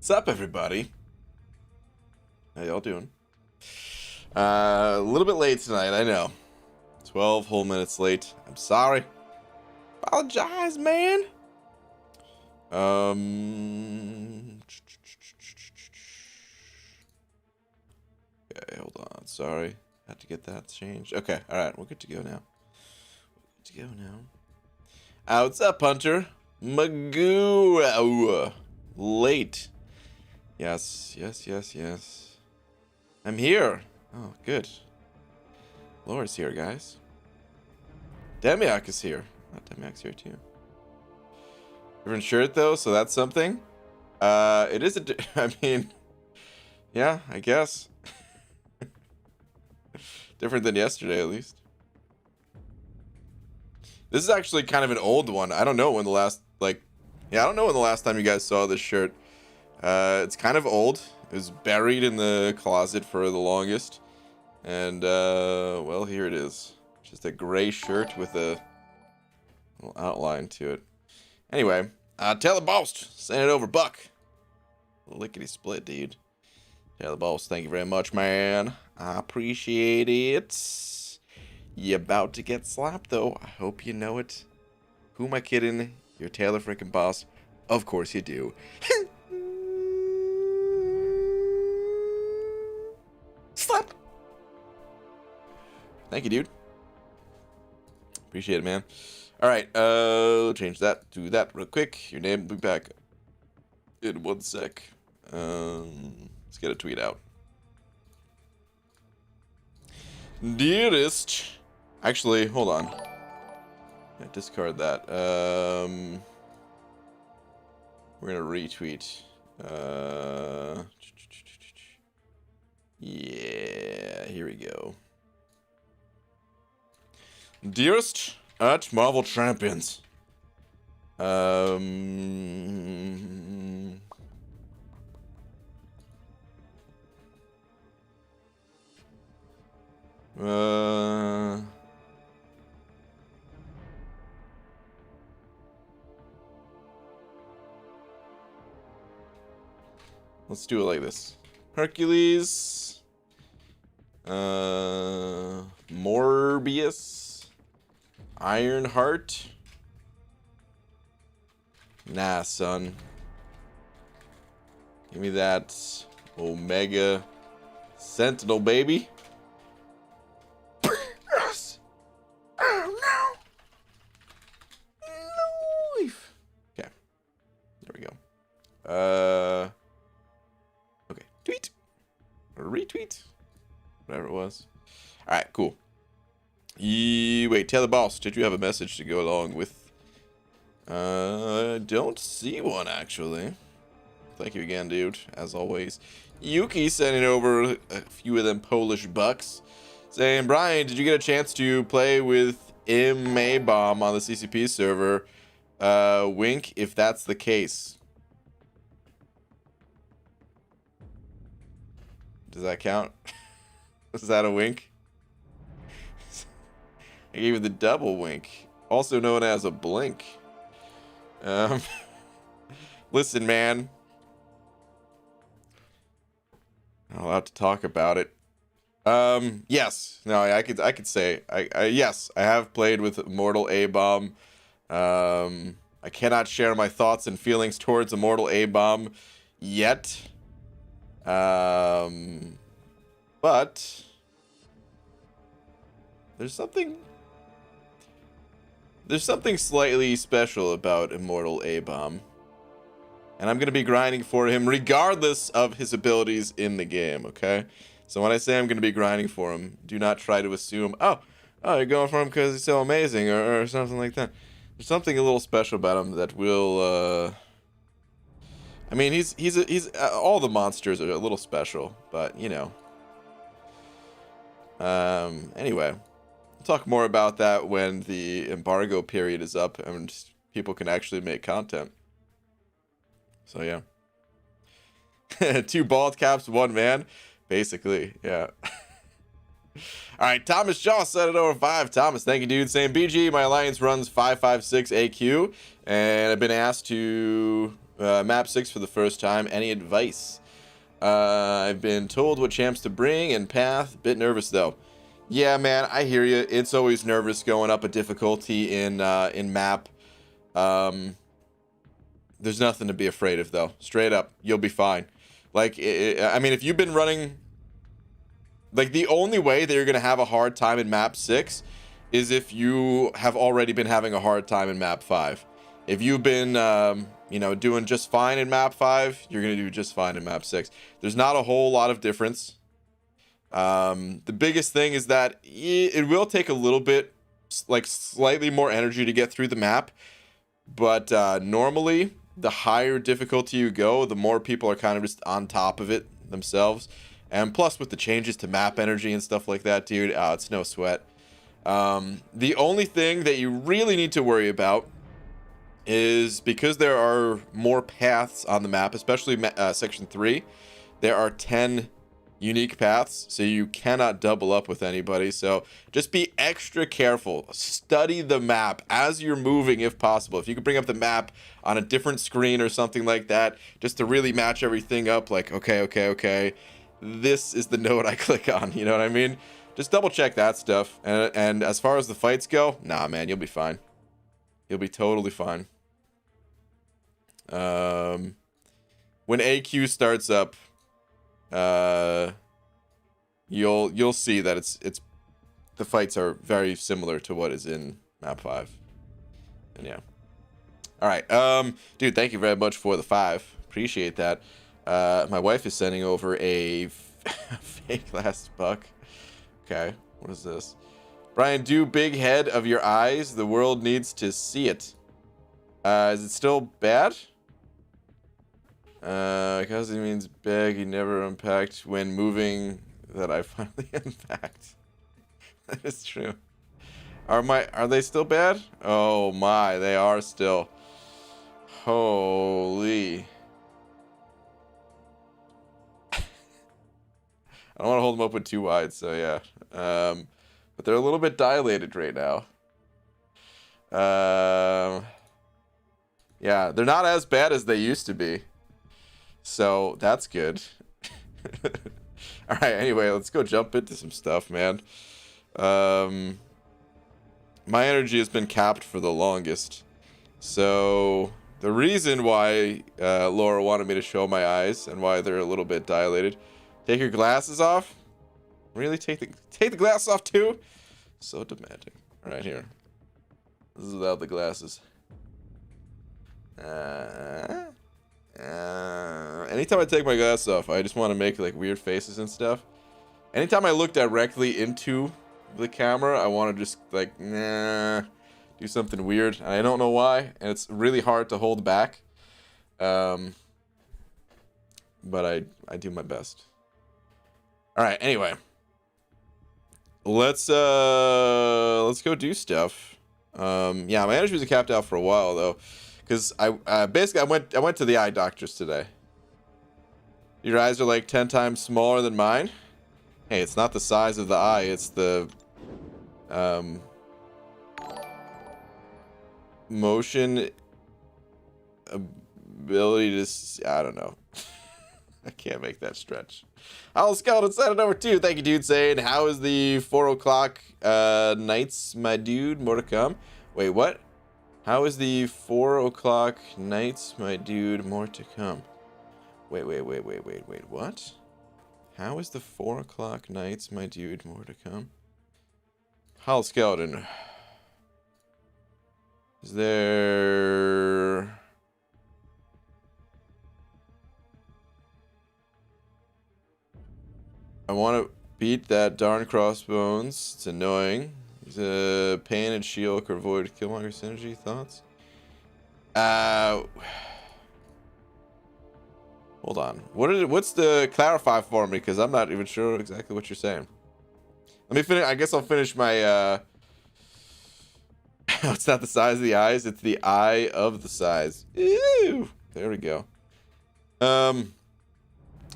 What's up, everybody? How y'all doing? A little bit late tonight, I know. 12 whole minutes late. I'm sorry. Apologize, man. Okay, hold on. Sorry. Had to get that changed. Okay, alright. We're good to go now. What's up, Hunter? Magoo. Late. Yes. I'm here. Oh, good. Laura's here, guys. Demiak is here. Not Demiak's here, too. Different shirt, though, so that's something. It is I mean, yeah, I guess. Different than yesterday, at least. This is actually kind of an old one. I don't know when the last, I don't know when the last time you guys saw this shirt. It's kind of old. It was buried in the closet for the longest. And, well, here it is. Just a gray shirt with a little outline to it. Anyway, Taylor Boast, send it over, Buck. Lickety split, dude. Taylor Boast, thank you very much, man. I appreciate it. You about to get slapped, though. I hope you know it. Who am I kidding? You're Taylor freaking Boss. Of course you do. Slap. Thank you, dude. Appreciate it, man. All right, change that to that real quick. Your name will be back in 1 sec. Let's get a tweet out. Dearest. Actually, hold on. Yeah, discard that. We're gonna retweet. Yeah, here we go. Dearest at Marvel Champions. Let's do it like this. Hercules. Morbius. Ironheart. Nah, son. Give me that Omega Sentinel, baby. Yes. Oh, no. No. Okay. There we go. Okay. Tweet. Or retweet. Whatever it was. Alright, cool. Wait, Taylor Boss, did you have a message to go along with? Don't see one, actually. Thank you again, dude, as always. Yuki sending over a few of them Polish bucks. Saying, Brian, did you get a chance to play with Bomb on the CCP server? Wink, if that's the case. Does that count? Is that a wink? I gave you the double wink, also known as a blink. Listen, man. Not allowed to talk about it. Yes. No, I could say yes, I have played with Immortal A-Bomb. I cannot share my thoughts and feelings towards Immortal A-Bomb yet. But there's something slightly special about Immortal A-Bomb. And I'm going to be grinding for him regardless of his abilities in the game, okay? So when I say I'm going to be grinding for him, do not try to assume, oh, you're going for him because he's so amazing or something like that. There's something a little special about him that will, I mean, he's all the monsters are a little special, but, you know. Anyway, we'll talk more about that when the embargo period is up and people can actually make content. So, yeah. 2 bald caps, 1 man. Basically, yeah. Alright, Thomas Shaw set it over 5. Thomas, thank you, dude. Saying, BG, my alliance runs 556 AQ, and I've been asked to map 6 for the first time. Any advice? I've been told what champs to bring and path. Bit nervous though. Yeah, man, I hear you. It's always nervous going up a difficulty in map. There's nothing to be afraid of though. Straight up, you'll be fine. Like, I mean, if you've been running, like, the only way that you're gonna have a hard time in map 6 is if you have already been having a hard time in map 5. If you've been, you know, doing just fine in map 5, you're going to do just fine in map 6. There's not a whole lot of difference. The biggest thing is that it will take a little bit, like, slightly more energy to get through the map. But normally, the higher difficulty you go, the more people are kind of just on top of it themselves. And plus, with the changes to map energy and stuff like that, dude, it's no sweat. The only thing that you really need to worry about is because there are more paths on the map, especially section 3, there are 10 unique paths, so you cannot double up with anybody. So just be extra careful. Study the map as you're moving if possible. If you could bring up the map on a different screen or something like that, just to really match everything up, like, okay, this is the node I click on, you know what I mean? Just double check that stuff. And as far as the fights go, nah, man, you'll be fine. You'll be totally fine. When AQ starts up, you'll see that it's the fights are very similar to what is in map 5. And yeah. All right. Dude, thank you very much for the 5. Appreciate that. My wife is sending over a fake last buck. Okay, what is this? Brian, do big head of your eyes. The world needs to see it. Is it still bad? Because it means big, you never unpacked when moving that I finally unpacked. That is true. Are they still bad? Oh my, they are still. Holy. I don't want to hold them open too wide, so yeah. But they're a little bit dilated right now. Yeah, they're not as bad as they used to be. So that's good. All right, anyway, let's go jump into some stuff, man. My energy has been capped for the longest. So the reason why Laura wanted me to show my eyes and why they're a little bit dilated. Take your glasses off? Really? Take the glasses off too? So demanding. All right, here. This is without the glasses. Anytime I take my glasses off, I just want to make like weird faces and stuff. Anytime I look directly into the camera, I want to just like, do something weird. And I don't know why, and it's really hard to hold back. But I do my best. All right, anyway. Let's go do stuff. Yeah, my energy was capped out for a while though. Because I went to the eye doctors today. Your eyes are like 10 times smaller than mine. Hey, it's not the size of the eye, it's the motion ability to I don't know. I can't make that stretch. Owl Skeleton sent it over too. Thank you, dude, saying, how is the 4 o'clock nights, my dude? More to come. Wait, what? How is the 4 o'clock nights, my dude? More to come. Wait, what? How is the 4 o'clock nights, my dude? More to come. Owl Skeleton. Is there... I want to beat that darn crossbones. It's annoying. He's a pain and shield could avoid Killmonger synergy. Thoughts? Hold on. What's the clarify for me? Because I'm not even sure exactly what you're saying. Let me finish. I guess I'll finish my. It's not the size of the eyes. It's the eye of the size. Ew. There we go.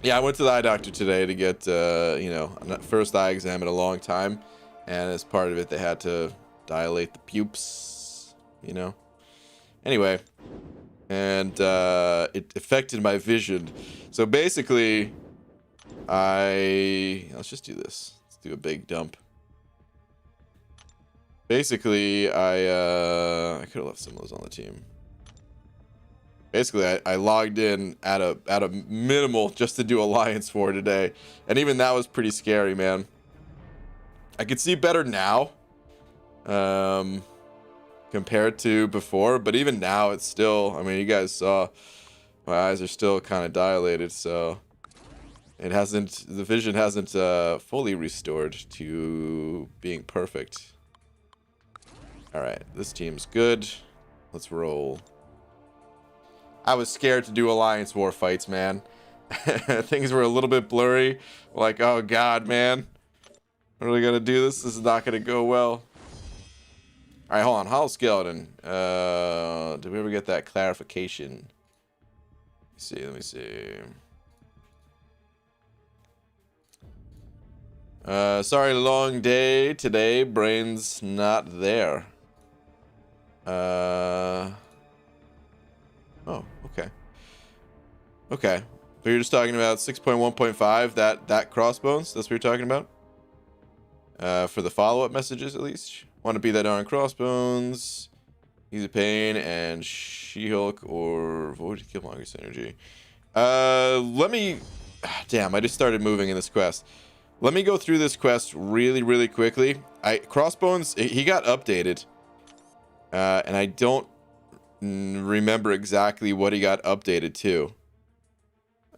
Yeah, I went to the eye doctor today to get, you know, first eye exam in a long time. And as part of it, they had to dilate the pupils, you know. Anyway, and it affected my vision. So basically, let's just do this. Let's do a big dump. Basically, I could have left some of those on the team. Basically, I logged in at a minimal just to do Alliance War today, and even that was pretty scary, man. I could see better now, compared to before, but even now, it's still. I mean, you guys saw my eyes are still kind of dilated, so the vision hasn't fully restored to being perfect. All right, this team's good. Let's roll. I was scared to do Alliance War fights, man. Things were a little bit blurry. Like, oh god, man. What are we gonna do? This is not gonna go well. Alright, hold on. Hollow Skeleton. Did we ever get that clarification? Let me see. Sorry, long day today. Brain's not there. Oh, okay. Okay. But you're just talking about 6.1.5, that Crossbones? That's what you're talking about? For the follow-up messages, at least? Want to be that darn Crossbones, Easy Pain, and She-Hulk, or Void Killmonger's Synergy. Let me... Damn, I just started moving in this quest. Let me go through this quest really, really quickly. Crossbones, he got updated. And I don't remember exactly what he got updated to.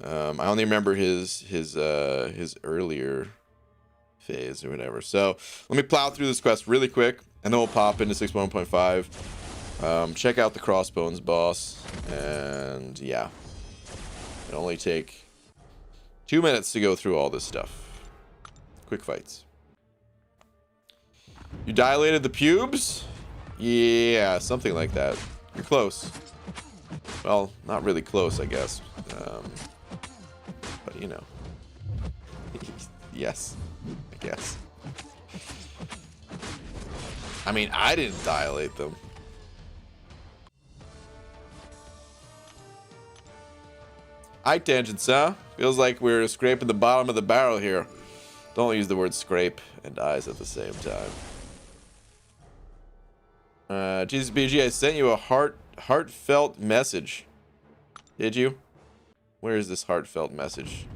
I only remember his earlier phase or whatever. So let me plow through this quest really quick, and then we'll pop into 6.1.5. Check out the Crossbones boss, and yeah, it'll only take 2 minutes to go through all this stuff. Quick fights. You dilated the pubes? Yeah, something like that. You're close. Well, not really close, I guess. But you know. Yes, I guess. I mean, I didn't dilate them. Eye tangents, huh? Feels like we're scraping the bottom of the barrel here. Don't use the word scrape and eyes at the same time. Jesus BG, I sent you a heartfelt message. Did you? Where is this heartfelt message?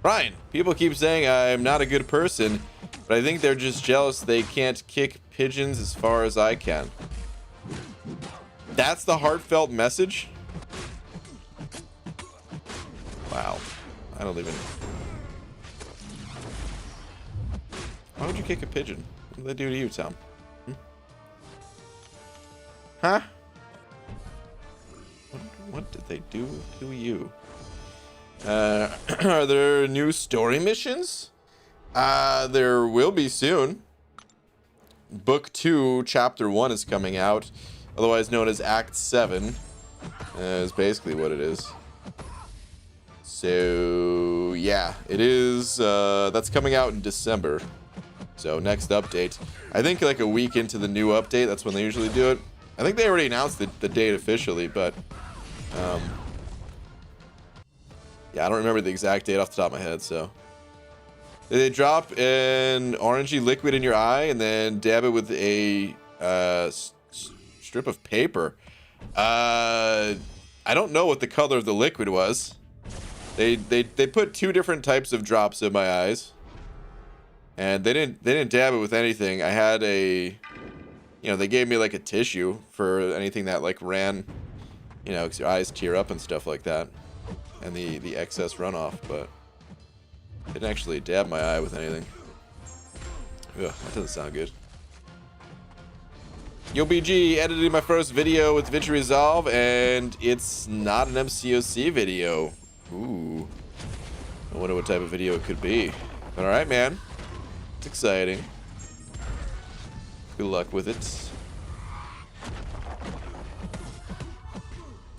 Ryan, people keep saying I'm not a good person, but I think they're just jealous they can't kick pigeons as far as I can. That's the heartfelt message? Wow. I don't even... Why would you kick a pigeon? What did they do to you, Tom? Huh? What did they do to you? Are there new story missions? There will be soon. Book 2, Chapter 1 is coming out, otherwise known as Act 7. Is basically what it is. So, yeah, it is. That's coming out in December. So, next update. I think like a week into the new update, that's when they usually do it. I think they already announced the date officially, but yeah, I don't remember the exact date off the top of my head. So they drop an orangey liquid in your eye and then dab it with a strip of paper. I don't know what the color of the liquid was. They put 2 different types of drops in my eyes, and they didn't dab it with anything. I had a... You know, they gave me like a tissue for anything that like ran, you know, because your eyes tear up and stuff like that, and the excess runoff, but didn't actually dab my eye with anything. Ugh, that doesn't sound good. Yo BG, edited my first video with DaVinci Resolve, and it's not an MCOC video. Ooh, I wonder what type of video it could be. All right, man, it's exciting. Good luck with it.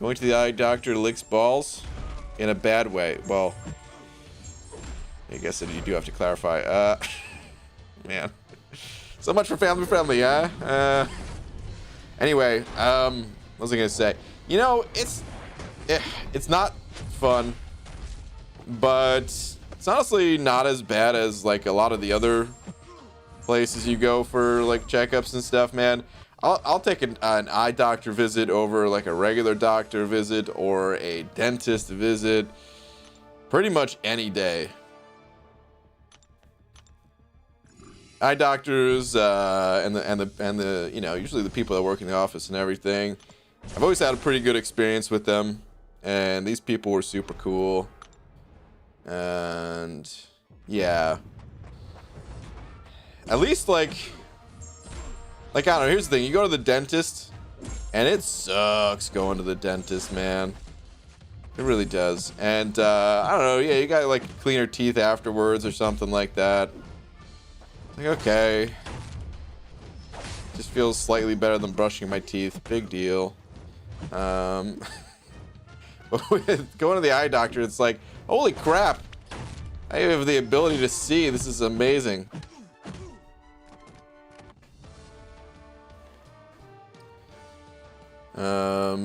Going to the eye doctor licks balls in a bad way. Well, I guess that you do have to clarify. Man, so much for family friendly, huh? Anyway, what was I gonna say? You know, it's not fun, but it's honestly not as bad as like a lot of the other places you go for like checkups and stuff, man. I'll take an eye doctor visit over like a regular doctor visit or a dentist visit pretty much any day. Eye doctors and the you know, usually the people that work in the office and everything, I've always had a pretty good experience with them, and these people were super cool. And yeah, at least like I don't know, here's the thing, you go to the dentist and it sucks going to the dentist, man. It really does. And I don't know, yeah, you got like clean your teeth afterwards or something like that. Like, okay, just feels slightly better than brushing my teeth. Big deal. But with going to the eye doctor, it's like, holy crap, I have the ability to see. This is amazing.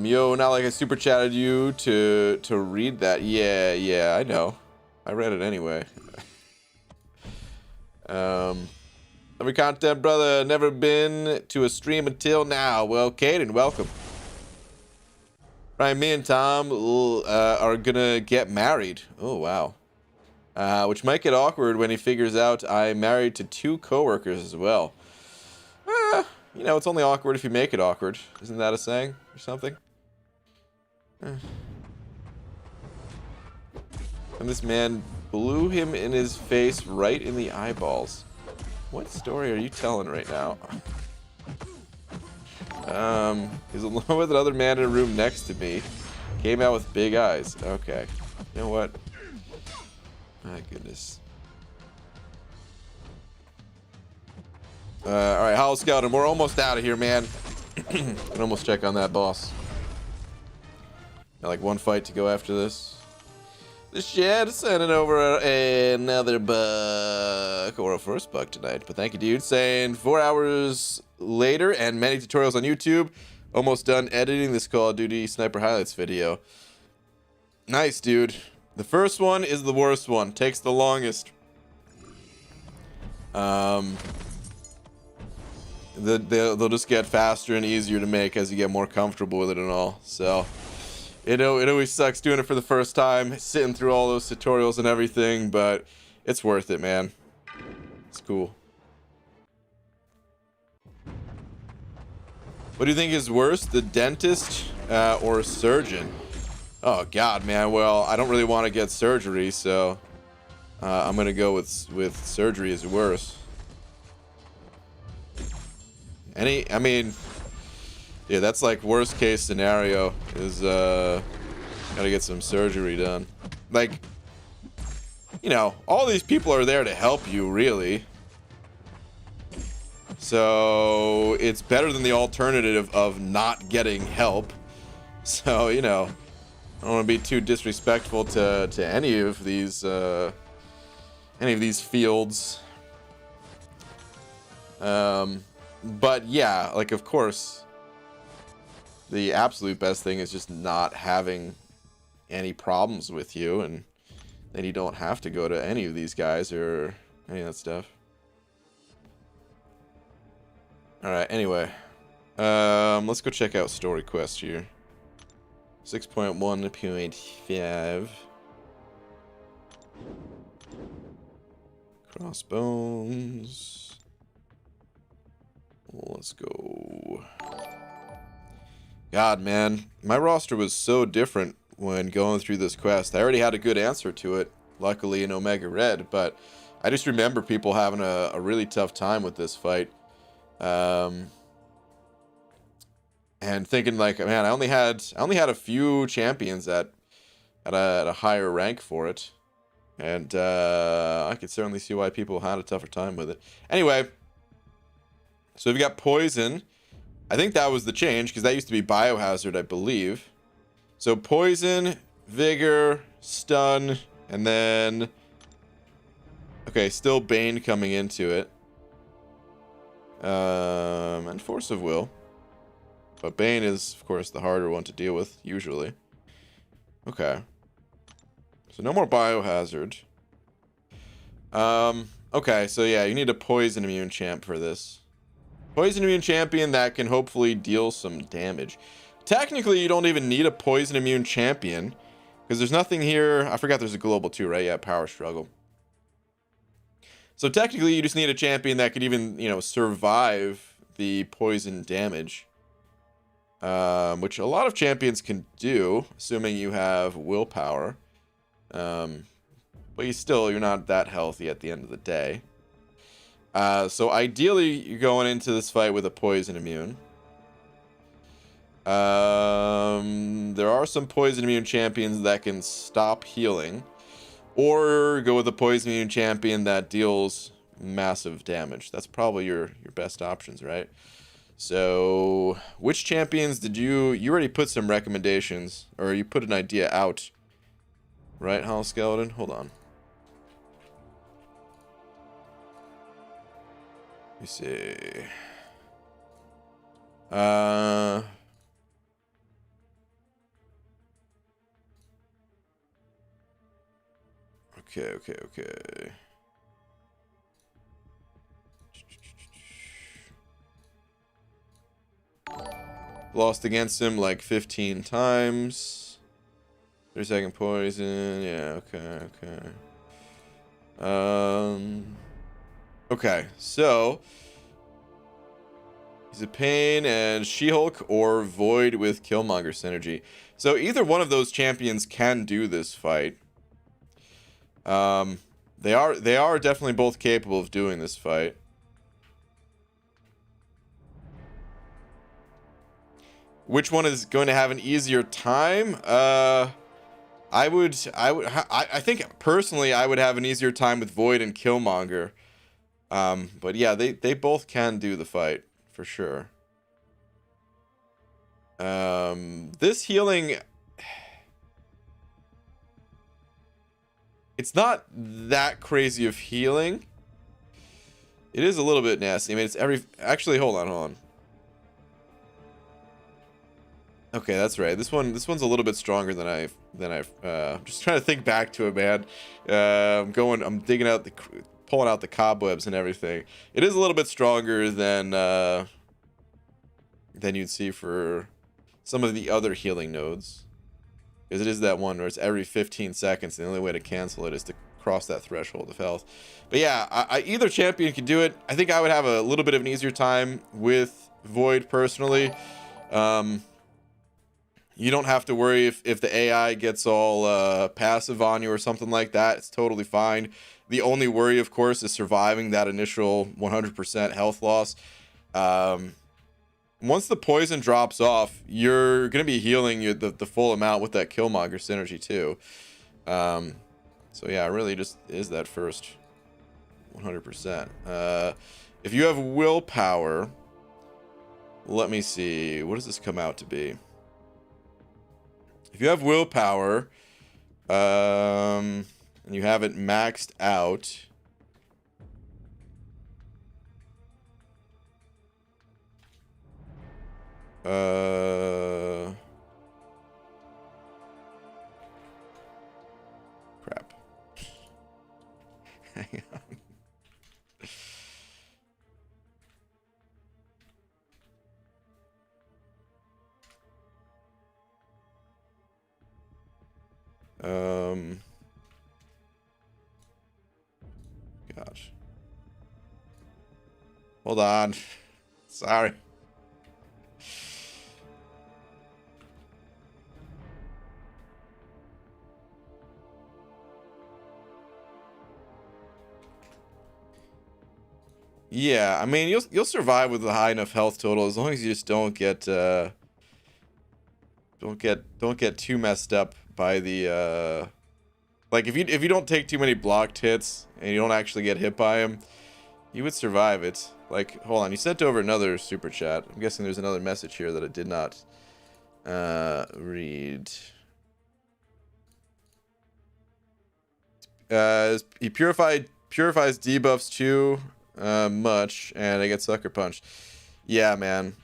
Yo, not like I super chatted you to read that. Yeah, I know. I read it anyway. Every content, brother. Never been to a stream until now. Well, Caden, welcome. Right, me and Tom are gonna get married. Oh, wow. Which might get awkward when he figures out I'm married to 2 coworkers as well. You know, it's only awkward if you make it awkward. Isn't that a saying or something? And this man blew him in his face right in the eyeballs. What story are you telling right now? He's alone with another man in a room next to me. Came out with big eyes. Okay. You know what? My goodness. Alright, Hollow Scout, and we're almost out of here, man. Can almost check on that boss. Got like 1 fight to go after this. The shed sending over another buck, or a first buck tonight. But thank you, dude. Saying 4 hours later and many tutorials on YouTube. Almost done editing this Call of Duty Sniper Highlights video. Nice, dude. The first one is the worst one. Takes the longest. They'll just get faster and easier to make as you get more comfortable with it and all. So it always sucks doing it for the first time, sitting through all those tutorials and everything, but it's worth it, man. It's cool. What do you think is worse, the dentist or surgeon? Oh God, man. Well, I don't really want to get surgery, so I'm gonna go with surgery is worse. I mean, yeah, that's like worst case scenario is gotta get some surgery done. Like, you know, all these people are there to help you, really. So it's better than the alternative of not getting help. So, you know, I don't want to be too disrespectful to any of these fields. But yeah, like, of course, the absolute best thing is just not having any problems with you, and then you don't have to go to any of these guys or any of that stuff. Alright, anyway. Let's go check out story quest here. 6.1.5. Crossbones. Let's go. God, man. My roster was so different when going through this quest. I already had a good answer to it, luckily in Omega Red, but I just remember people having a really tough time with this fight. And thinking like, man, I only had a few champions at a higher rank for it. And I could certainly see why people had a tougher time with it. Anyway, so we've got Poison. I think that was the change, because that used to be Biohazard, I believe. So Poison, Vigor, Stun, and then... Okay, still Bane coming into it. And Force of Will. But Bane is, of course, the harder one to deal with, usually. Okay. So no more biohazard. Okay, so yeah, you need a poison immune champ for this. Poison immune champion that can hopefully deal some damage. Technically, you don't even need a poison immune champion, because there's nothing here. I forgot there's a global too, right? Yeah, power struggle. So technically, you just need a champion that could even, you know, survive the poison damage. Which a lot of champions can do, assuming you have willpower. But you're not that healthy at the end of the day. So ideally, you're going into this fight with a poison immune. There are some poison immune champions that can stop healing, or go with a poison immune champion that deals massive damage. That's probably your best options, right? So, which champions did you already put some recommendations, or you put an idea out, right, Hollow Skeleton? Hold on. Let me see. Okay. Lost against him like 15 times. 3-second poison. Yeah, okay. Okay, so he's a pain and She-Hulk or Void with Killmonger synergy. So either one of those champions can do this fight. They are definitely both capable of doing this fight. Which one is going to have an easier time? I think personally I would have an easier time with Void and Killmonger. But yeah, they both can do the fight for sure. This healing, it's not that crazy of healing. It is a little bit nasty. I mean, actually, hold on. Okay, that's right. This one's a little bit stronger than I've I'm just trying to think back to it, man. I'm digging out pulling out the cobwebs and everything. It is a little bit stronger than you'd see for some of the other healing nodes. Because it is that one where it's every 15 seconds, and the only way to cancel it is to cross that threshold of health. But yeah, either champion can do it. I think I would have a little bit of an easier time with Void personally. You don't have to worry if the AI gets all passive on you or something like that. It's totally fine. The only worry, of course, is surviving that initial 100% health loss. Once the poison drops off, you're going to be healing the full amount with that Killmonger synergy too. So yeah, it really just is that first 100%. If you have willpower, let me see. What does this come out to be? If you have willpower, and you have it maxed out, crap. Hang on. Gosh. Hold on. Sorry. Yeah, I mean you'll survive with a high enough health total as long as you just don't get too messed up by the like if you don't take too many blocked hits and you don't actually get hit by him, you would survive it. Like, hold on, you sent over another super chat. I'm guessing there's another message here that I did not read. He purifies debuffs too much, and I get sucker punched. Yeah, man.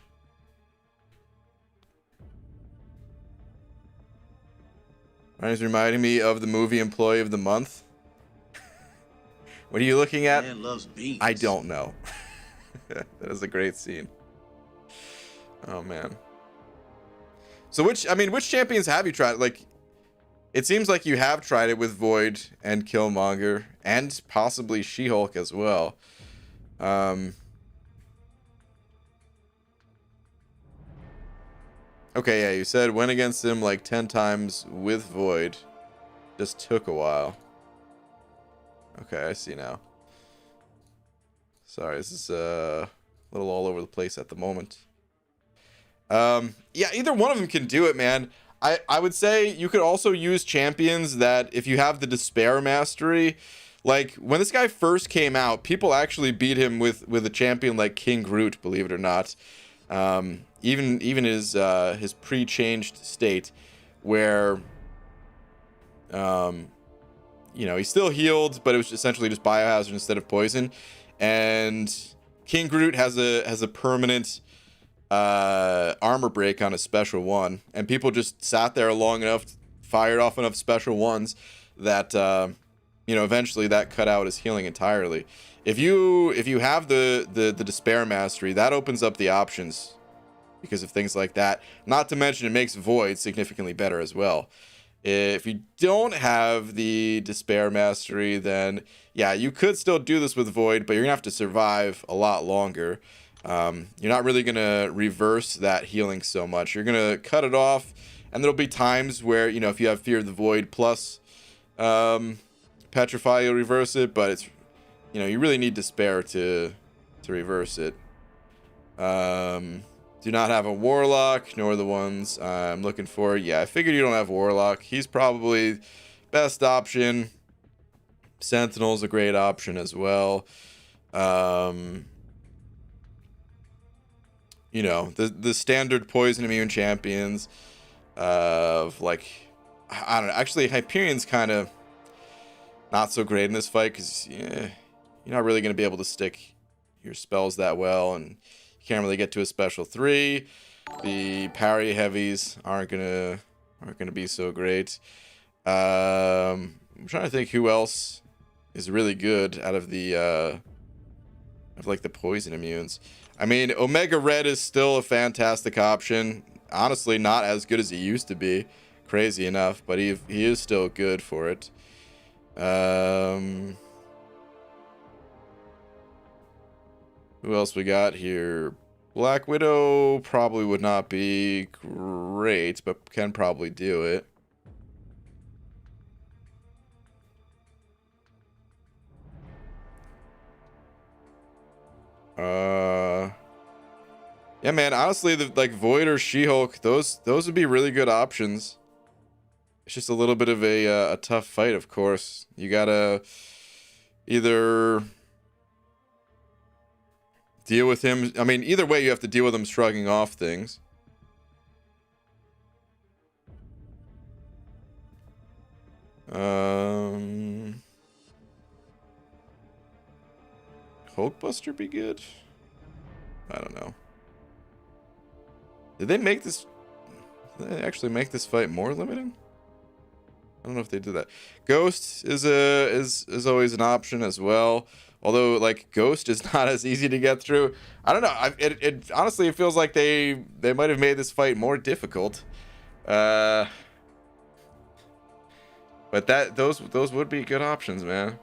Ryan's reminding me of the movie Employee of the Month. What are you looking at? Man loves beans. I don't know. That is a great scene. Oh man. So which champions have you tried? Like, it seems like you have tried it with Void and Killmonger and possibly She-Hulk as well. Okay, yeah, you said went against him like 10 times with Void. Just took a while. Okay, I see now. Sorry, this is a little all over the place at the moment. Yeah, either one of them can do it, man. I would say you could also use champions that, if you have the Despair Mastery, like when this guy first came out, people actually beat him with a champion like King Groot, believe it or not. Even his pre-changed state, where he still healed, but it was essentially just biohazard instead of poison. And King Groot has a permanent armor break on his special one, and people just sat there long enough, fired off enough special ones that eventually that cut out his healing entirely. If you have the Despair Mastery, that opens up the options because of things like that. Not to mention it makes Void significantly better as well. If you don't have the Despair Mastery, then yeah, you could still do this with Void, but you're gonna have to survive a lot longer. You're not really gonna reverse that healing so much. You're gonna cut it off, and there'll be times where, if you have Fear of the Void plus Petrify, you'll reverse it, but it's, you really need Despair to reverse it. Do not have a Warlock, nor the ones I'm looking for. Yeah, I figured you don't have Warlock. He's probably best option. Sentinel's a great option as well. The standard poison immune champions of, like, I don't know. Actually, Hyperion's kind of not so great in this fight because you're not really going to be able to stick your spells that well, and you can't really get to a special 3. The parry heavies aren't gonna be so great. I'm trying to think who else is really good out of the the poison immunes. I mean, Omega Red is still a fantastic option. Honestly, not as good as he used to be, crazy enough, but he is still good for it. Who else we got here? Black Widow probably would not be great, but can probably do it. Yeah, man, honestly, like Void or She-Hulk, those would be really good options. It's just a little bit of a tough fight, of course. You gotta either deal with him. I mean, either way, you have to deal with him shrugging off things. Hulkbuster be good? I don't know. Did they actually make this fight more limiting? I don't know if they did that. Ghost is always an option as well. Although, like, Ghost is not as easy to get through. I don't know. It honestly, it feels like they might have made this fight more difficult. But those would be good options, man.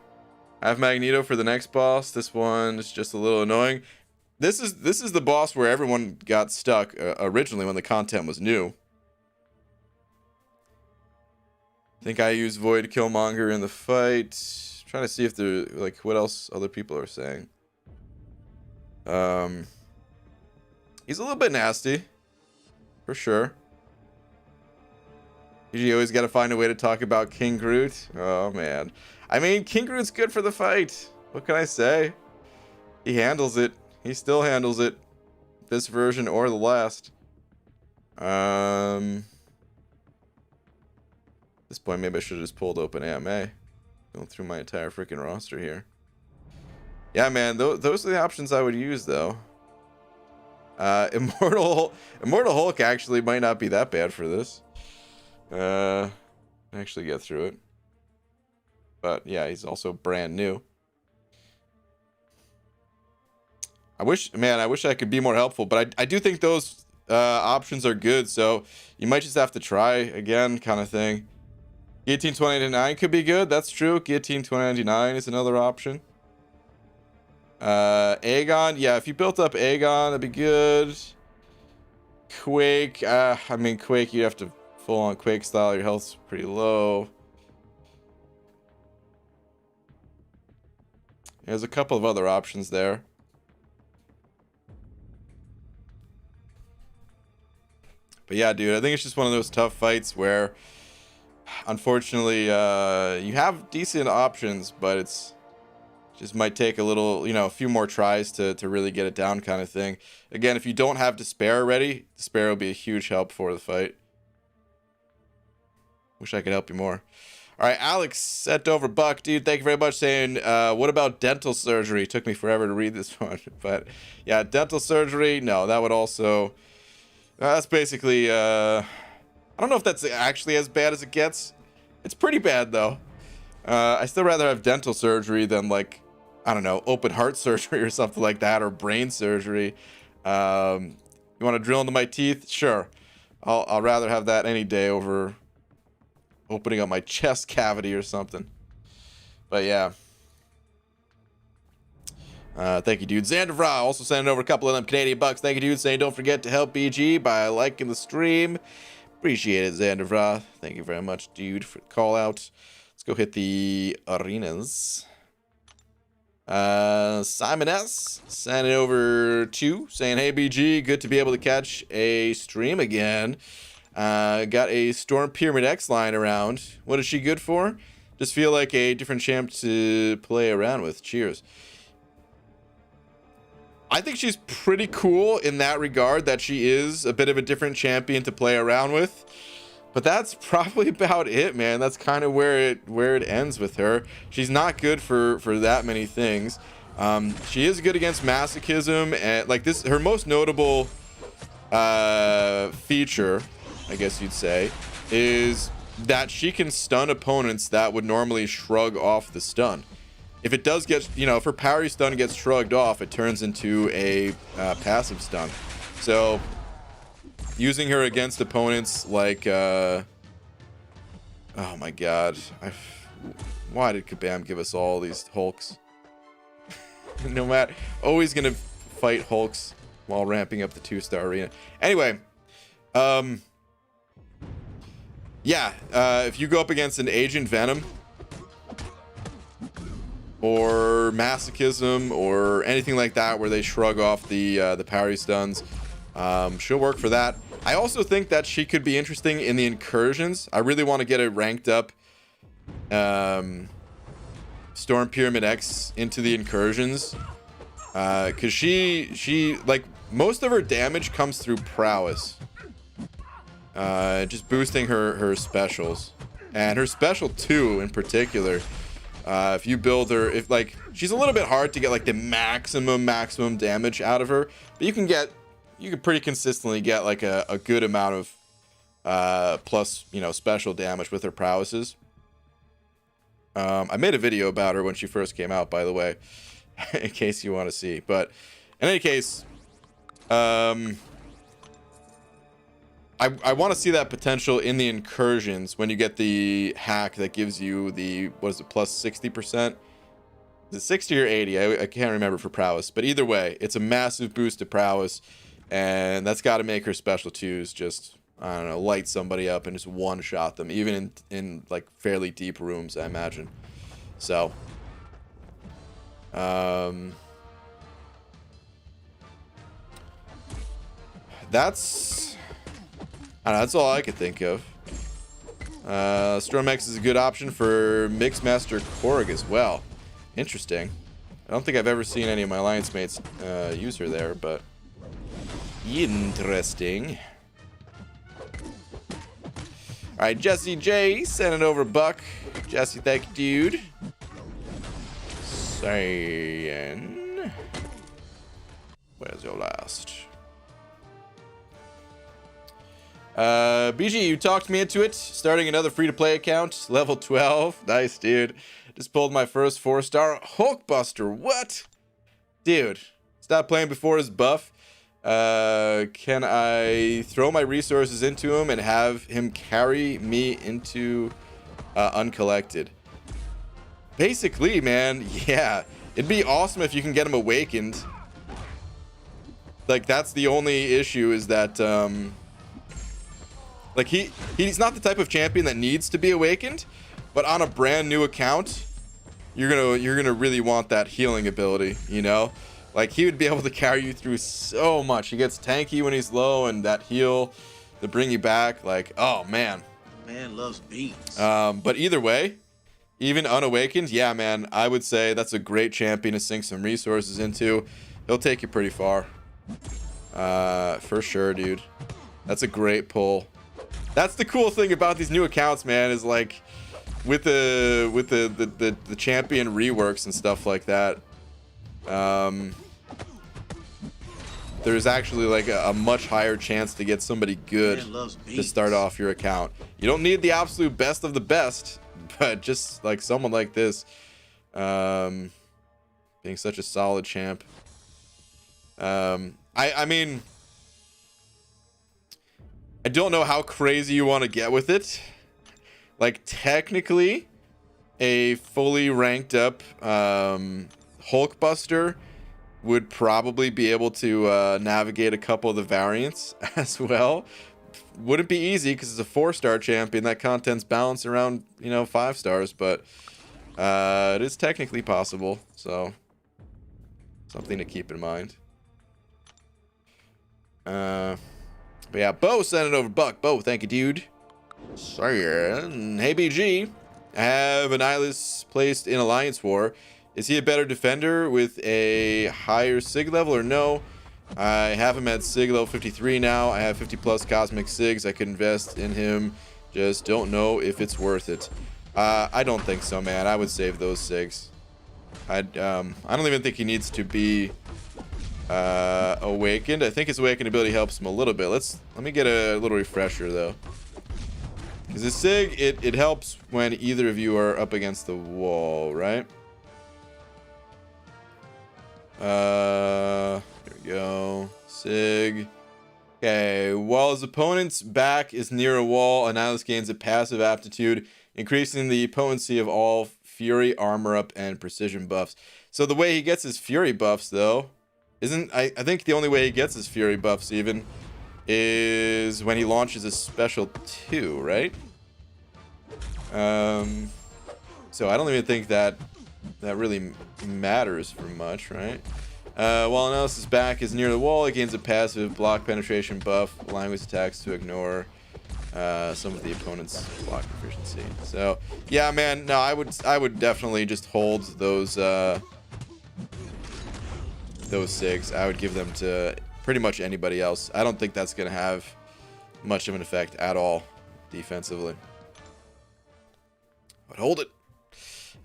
I have Magneto for the next boss. This one is just a little annoying. This is the boss where everyone got stuck originally when the content was new. I think I used Void Killmonger in the fight. Trying to see if there, like, what else other people are saying. He's a little bit nasty, for sure. You always got to find a way to talk about King Groot. Oh man, I mean, King Groot's good for the fight. What can I say? He handles it. He still handles it. This version or the last. At this point, maybe I should have just pulled open AMA. Going through my entire freaking roster here. Yeah, man, those are the options I would use, though. Immortal Hulk actually might not be that bad for this. actually get through it. But yeah, he's also brand new. I wish I could be more helpful, but I do think those options are good. So you might just have to try again, kind of thing. Guillotine 2099 could be good. That's true. Guillotine 2099 is another option. Aegon, yeah, if you built up Aegon, that'd be good. Quake, I mean, Quake, you have to full on Quake style. Your health's pretty low. There's a couple of other options there. But yeah, dude, I think it's just one of those tough fights where, unfortunately, you have decent options, but it's just might take a little, a few more tries to really get it down, kind of thing. Again, if you don't have Despair already, Despair will be a huge help for the fight. Wish I could help you more. All right, Alex, sent over Buck, dude. Thank you very much. Saying, what about dental surgery? Took me forever to read this one, but yeah, dental surgery. No, that would also. That's basically. I don't know if that's actually as bad as it gets. It's pretty bad though. I still rather have dental surgery than like, I don't know, open heart surgery or something like that, or brain surgery. You want to drill into my teeth? Sure. I'll rather have that any day over opening up my chest cavity or something. But yeah. Thank you, dude. Xandravra also sending over a couple of them Canadian bucks. Thank you, dude. Saying don't forget to help BG by liking the stream. Appreciate it, Xandravra. Thank you very much, dude, for the call out. Let's go hit the arenas. Simon S. sending over 2, saying, hey, BG, good to be able to catch a stream again. Got a Storm Pyramid X lying around. What is she good for? Just feel like a different champ to play around with. Cheers. I think she's pretty cool in that regard, that she is a bit of a different champion to play around with. But that's probably about it, man. That's kind of where it ends with her. She's not good for that many things. She is good against masochism, and like this, her most notable feature, I guess you'd say, is that she can stun opponents that would normally shrug off the stun. If it does get, if her parry stun gets shrugged off, it turns into a passive stun. So using her against opponents like, oh my god, why did Kabam give us all these Hulks? No matter, always gonna fight Hulks while ramping up the 2-star arena. Anyway, yeah, if you go up against an Agent Venom or masochism or anything like that where they shrug off the parry stuns, she'll work for that. I also think that she could be interesting in the incursions. I really want to get a ranked up Storm Pyramid X into the incursions, because she like, most of her damage comes through prowess, just boosting her specials, and her special 2 in particular. If you build her, if like, she's a little bit hard to get like the maximum damage out of her, but you can pretty consistently get like a good amount of plus, special damage with her prowesses. I made a video about her when she first came out, by the way, in case you want to see. But in any case, I want to see that potential in the incursions when you get the hack that gives you the, what is it, plus 60%? Is it 60 or 80? I can't remember for prowess, but either way, it's a massive boost to prowess, and that's got to make her special 2s just, I don't know, light somebody up and just one-shot them, even in like fairly deep rooms, I imagine. So, that's all I could think of. Storm X is a good option for Mixmaster Korg as well. Interesting. I don't think I've ever seen any of my alliance mates use her there, but interesting. All right, Jesse J, send it over, Buck. Jesse, thank you, dude. Saying, where's your last? BG, you talked me into it. Starting another free-to-play account. Level 12. Nice, dude. Just pulled my first 4-star Hulkbuster. What? Dude, stop playing before his buff. Can I throw my resources into him and have him carry me into uncollected? Basically, man, yeah. It'd be awesome if you can get him awakened. Like, that's the only issue is that, like, he's not the type of champion that needs to be awakened, but on a brand new account, you're gonna really want that healing ability, you know? Like, he would be able to carry you through so much. He gets tanky when he's low, and that heal to bring you back, like, oh man. Man loves beats. But either way, even unawakened, yeah, man, I would say that's a great champion to sink some resources into. He'll take you pretty far. For sure, dude. That's a great pull. That's the cool thing about these new accounts, man, is like with the champion reworks and stuff like that. There's actually like a much higher chance to get somebody good to start off your account. You don't need the absolute best of the best, but just like someone like this, being such a solid champ. I mean, I don't know how crazy you want to get with it. Like, technically, a fully ranked up Hulkbuster would probably be able to navigate a couple of the variants as well. Wouldn't be easy because it's a 4-star champion. That content's balanced around, 5 stars, but it is technically possible. So, something to keep in mind. But yeah, Bo sent it over. Buck. Bo, thank you, dude. Saying, hey, BG. I have Annihilus placed in Alliance War. Is he a better defender with a higher Sig level or no? I have him at Sig level 53 now. I have 50 plus Cosmic Sigs. I could invest in him. Just don't know if it's worth it. I don't think so, man. I would save those Sigs. I don't even think he needs to be awakened. I think his awakened ability helps him a little bit. Let me get a little refresher though. Because the Sig, it helps when either of you are up against the wall, right? There we go. Sig. Okay, while his opponent's back is near a wall, Annihilus gains a passive aptitude, increasing the potency of all Fury, Armor Up, and Precision buffs. So the way he gets his Fury buffs, though, I think the only way he gets his Fury buffs, even, is when he launches his Special 2, right? So I don't even think that really matters for much, right? While Annihilus' back is near the wall, it gains a passive block penetration buff, allowing his attacks to ignore some of the opponent's block proficiency. So yeah, man, no, I would definitely just hold those Sigs. I would give them to pretty much anybody else. I don't think that's gonna have much of an effect at all defensively. But hold it.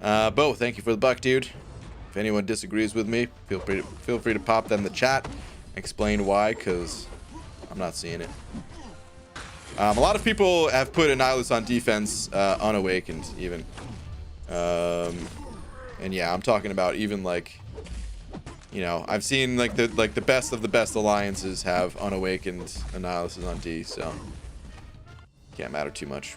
Bo, thank you for the buck, dude. If anyone disagrees with me, feel free to pop that in the chat. Explain why, because I'm not seeing it. A lot of people have put Annihilus on defense unawakened, even. And yeah, I'm talking about even like, I've seen like the best of the best alliances have unawakened Annihilus on D, so can't matter too much.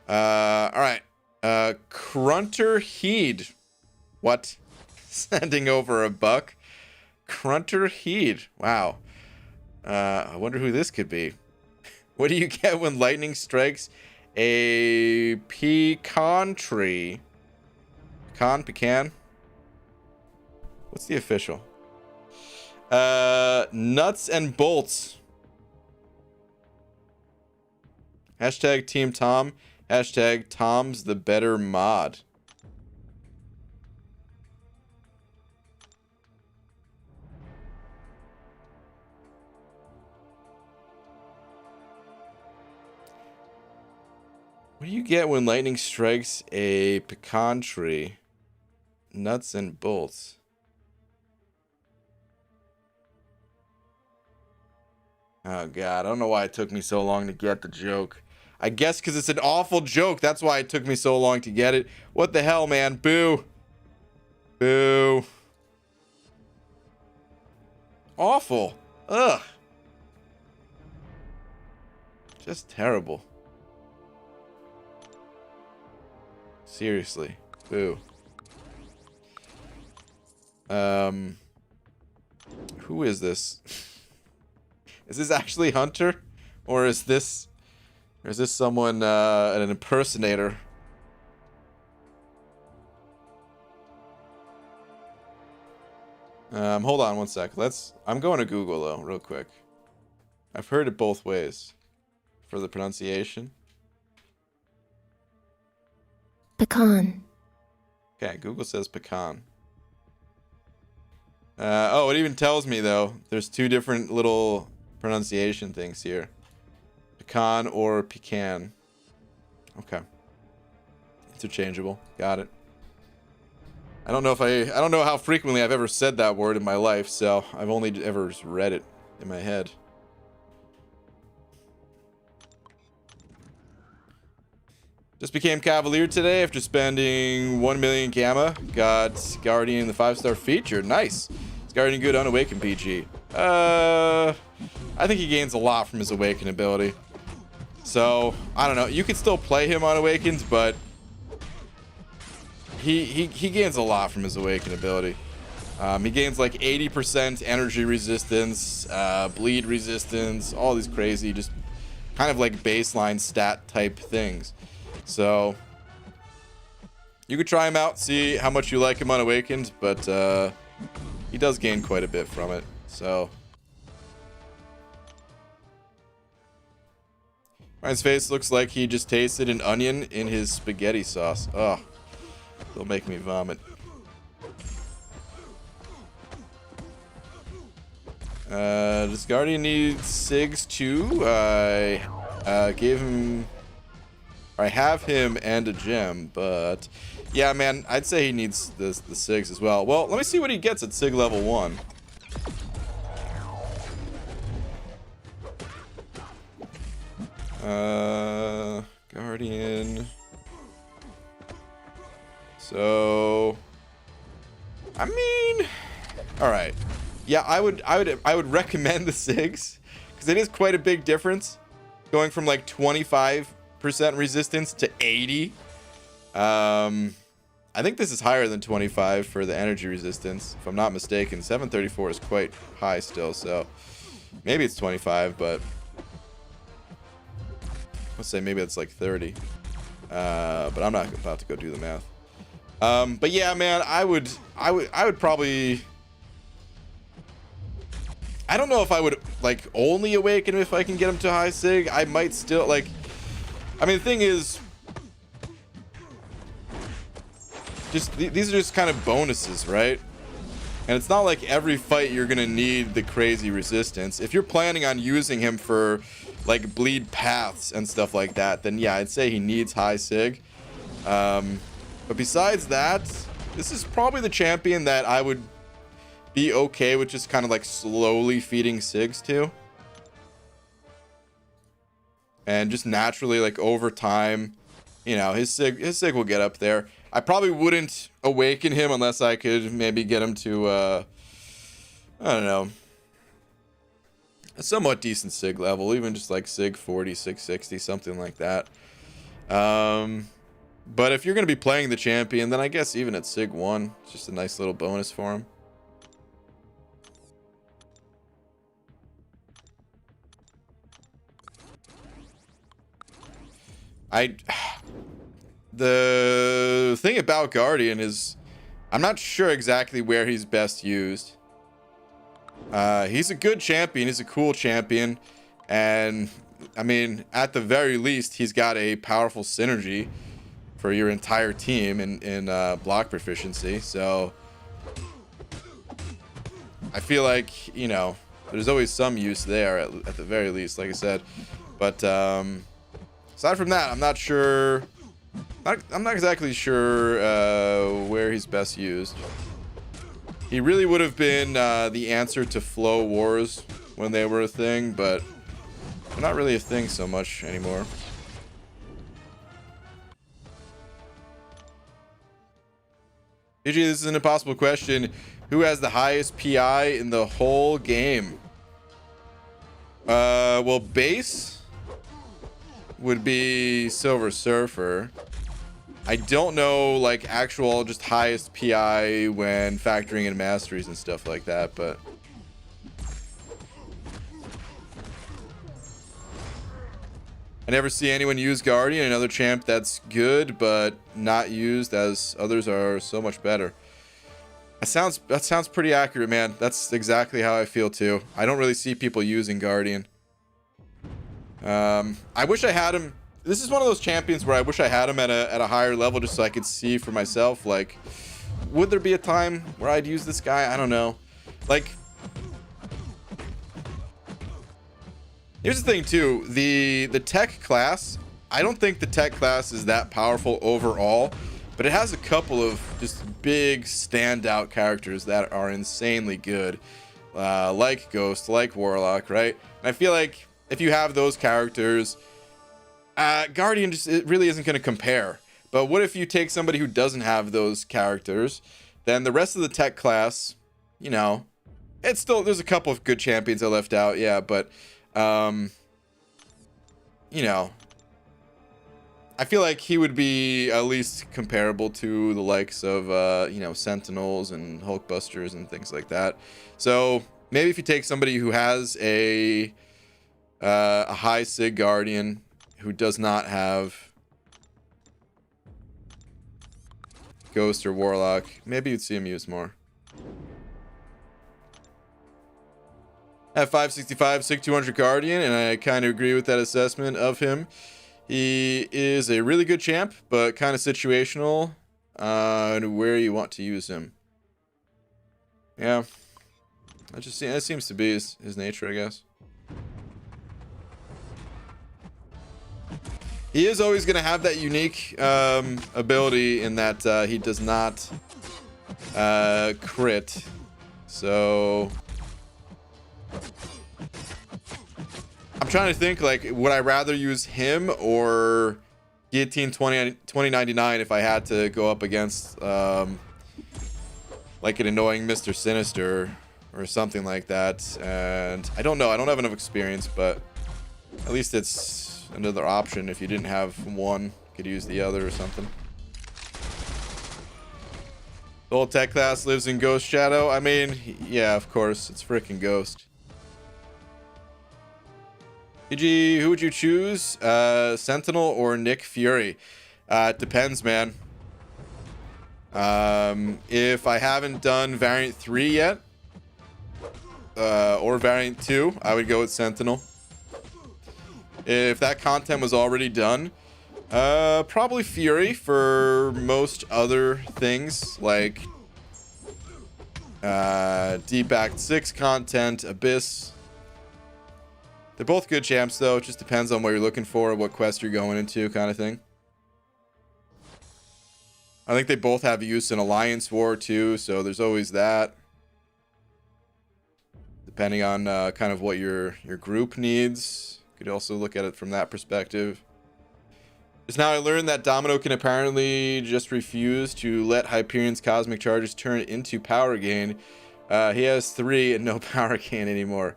All right. Crunter Heed. What? Sending over a buck. Crunter Heed. Wow. I wonder who this could be. What do you get when lightning strikes a pecan tree? Pecan? What's the official? Nuts and bolts. Hashtag Team Tom. Hashtag Tom's the better mod. What do you get when lightning strikes a pecan tree? Nuts and bolts. Oh god, I don't know why it took me so long to get the joke. I guess because it's an awful joke. That's why it took me so long to get it. What the hell, man? Boo. Boo. Awful. Ugh. Just terrible. Seriously. Boo. Who is this? Is this actually Hunter? Or is this someone, an impersonator? Hold on one sec. I'm going to Google though, real quick. I've heard it both ways for the pronunciation. Pecan. Okay, Google says pecan. Oh, it even tells me though. There's two different little pronunciation things here. Pecan or pecan. Okay. Interchangeable. Got it. I don't know how frequently I've ever said that word in my life, so I've only ever read it in my head. Just became Cavalier today after spending 1 million gamma. Got Guardian the 5-star feature. Nice. Is Guardian good on Awaken PG? I think he gains a lot from his Awaken ability. So, I don't know. You can still play him on Awakens, but he gains a lot from his Awaken ability. He gains like 80% energy resistance, bleed resistance, all these crazy, just kind of like baseline stat type things. So you could try him out, see how much you like him on Awakened, but he does gain quite a bit from it. So Ryan's face looks like he just tasted an onion in his spaghetti sauce. Oh, it'll make me vomit. Does Guardian need Sigs too? I have him and a gem, but yeah, man, I'd say he needs the Sigs as well. Well, let me see what he gets at Sig level 1. Guardian. So, I mean, all right. Yeah, I would recommend the Sigs because it is quite a big difference going from like 25% resistance to 80. I think this is higher than 25 for the energy resistance, if I'm not mistaken. 734 is quite high still, so maybe it's 25, but let's say maybe it's like 30. But I'm not about to go do the math. But yeah, man, I would probably, I don't know if I would like only awaken him if I can get him to high sig. I might still like, I mean, the thing is, just these are just kind of bonuses, right? And it's not like every fight you're gonna need the crazy resistance. If you're planning on using him for like bleed paths and stuff like that, then yeah, I'd say he needs high sig. But besides that, this is probably the champion that I would be okay with just kind of like slowly feeding sigs to. And just naturally, like over time, you know, his sig will get up there. I probably wouldn't awaken him unless I could maybe get him to, I don't know, a somewhat decent sig level, even just like sig 40, sig 60, something like that. But if you're going to be playing the champion, then I guess even at sig 1, it's just a nice little bonus for him. The thing about Guardian is I'm not sure exactly where he's best used. He's a good champion. He's a cool champion. And, I mean, at the very least, he's got a powerful synergy for your entire team in block proficiency. So, I feel like, you know, there's always some use there at the very least, like I said. But, aside from that, I'm not sure. I'm not exactly sure where he's best used. He really would have been the answer to Flow Wars when they were a thing, but they're not really a thing so much anymore. PG, this is an impossible question. Who has the highest PI in the whole game? Well, base would be Silver Surfer. I don't know, like, actual just highest PI when factoring in masteries and stuff like that, but I never see anyone use Guardian, another champ that's good but not used, as others are so much better. That sounds pretty accurate, man. That's exactly how I feel too. I don't really see people using Guardian. I wish I had him. This is one of those champions where I wish I had him at a higher level, just so I could see for myself, like, would there be a time where I'd use this guy? I don't know. Like, here's the thing too, the tech class, I don't think the tech class is that powerful overall, but it has a couple of just big standout characters that are insanely good, like Ghost, like Warlock, right? And I feel like if you have those characters, Guardian just, it really isn't going to compare. But what if you take somebody who doesn't have those characters? Then the rest of the tech class, you know, it's still, there's a couple of good champions I left out, yeah, but you know, I feel like he would be at least comparable to the likes of you know, Sentinels and Hulkbusters and things like that. So maybe if you take somebody who has a high Sig Guardian who does not have Ghost or Warlock, maybe you'd see him used more. At 565, Sig 200 Guardian, and I kind of agree with that assessment of him. He is a really good champ, but kind of situational on where you want to use him. Yeah, that seems to be his nature, I guess. He is always going to have that unique ability in that he does not crit. So I'm trying to think, like, would I rather use him or Guillotine 2099 if I had to go up against like an annoying Mr. Sinister or something like that. And I don't know, I don't have enough experience, but at least it's another option. If you didn't have one, you could use the other or something. The whole tech class lives in Ghost Shadow. I mean, yeah, of course, it's freaking Ghost. PG, who would you choose? Sentinel or Nick Fury? It depends, man. If I haven't done Variant 3 yet, or Variant 2, I would go with Sentinel. If that content was already done, probably Fury for most other things, like Deep Act 6 content, Abyss. They're both good champs, though. It just depends on what you're looking for, what quest you're going into, kind of thing. I think they both have use in Alliance War, too, so there's always that. Depending on kind of what your group needs. You could also look at it from that perspective. Just now I learned that Domino can apparently just refuse to let Hyperion's cosmic charges turn into power gain. He has 3 and no power gain anymore.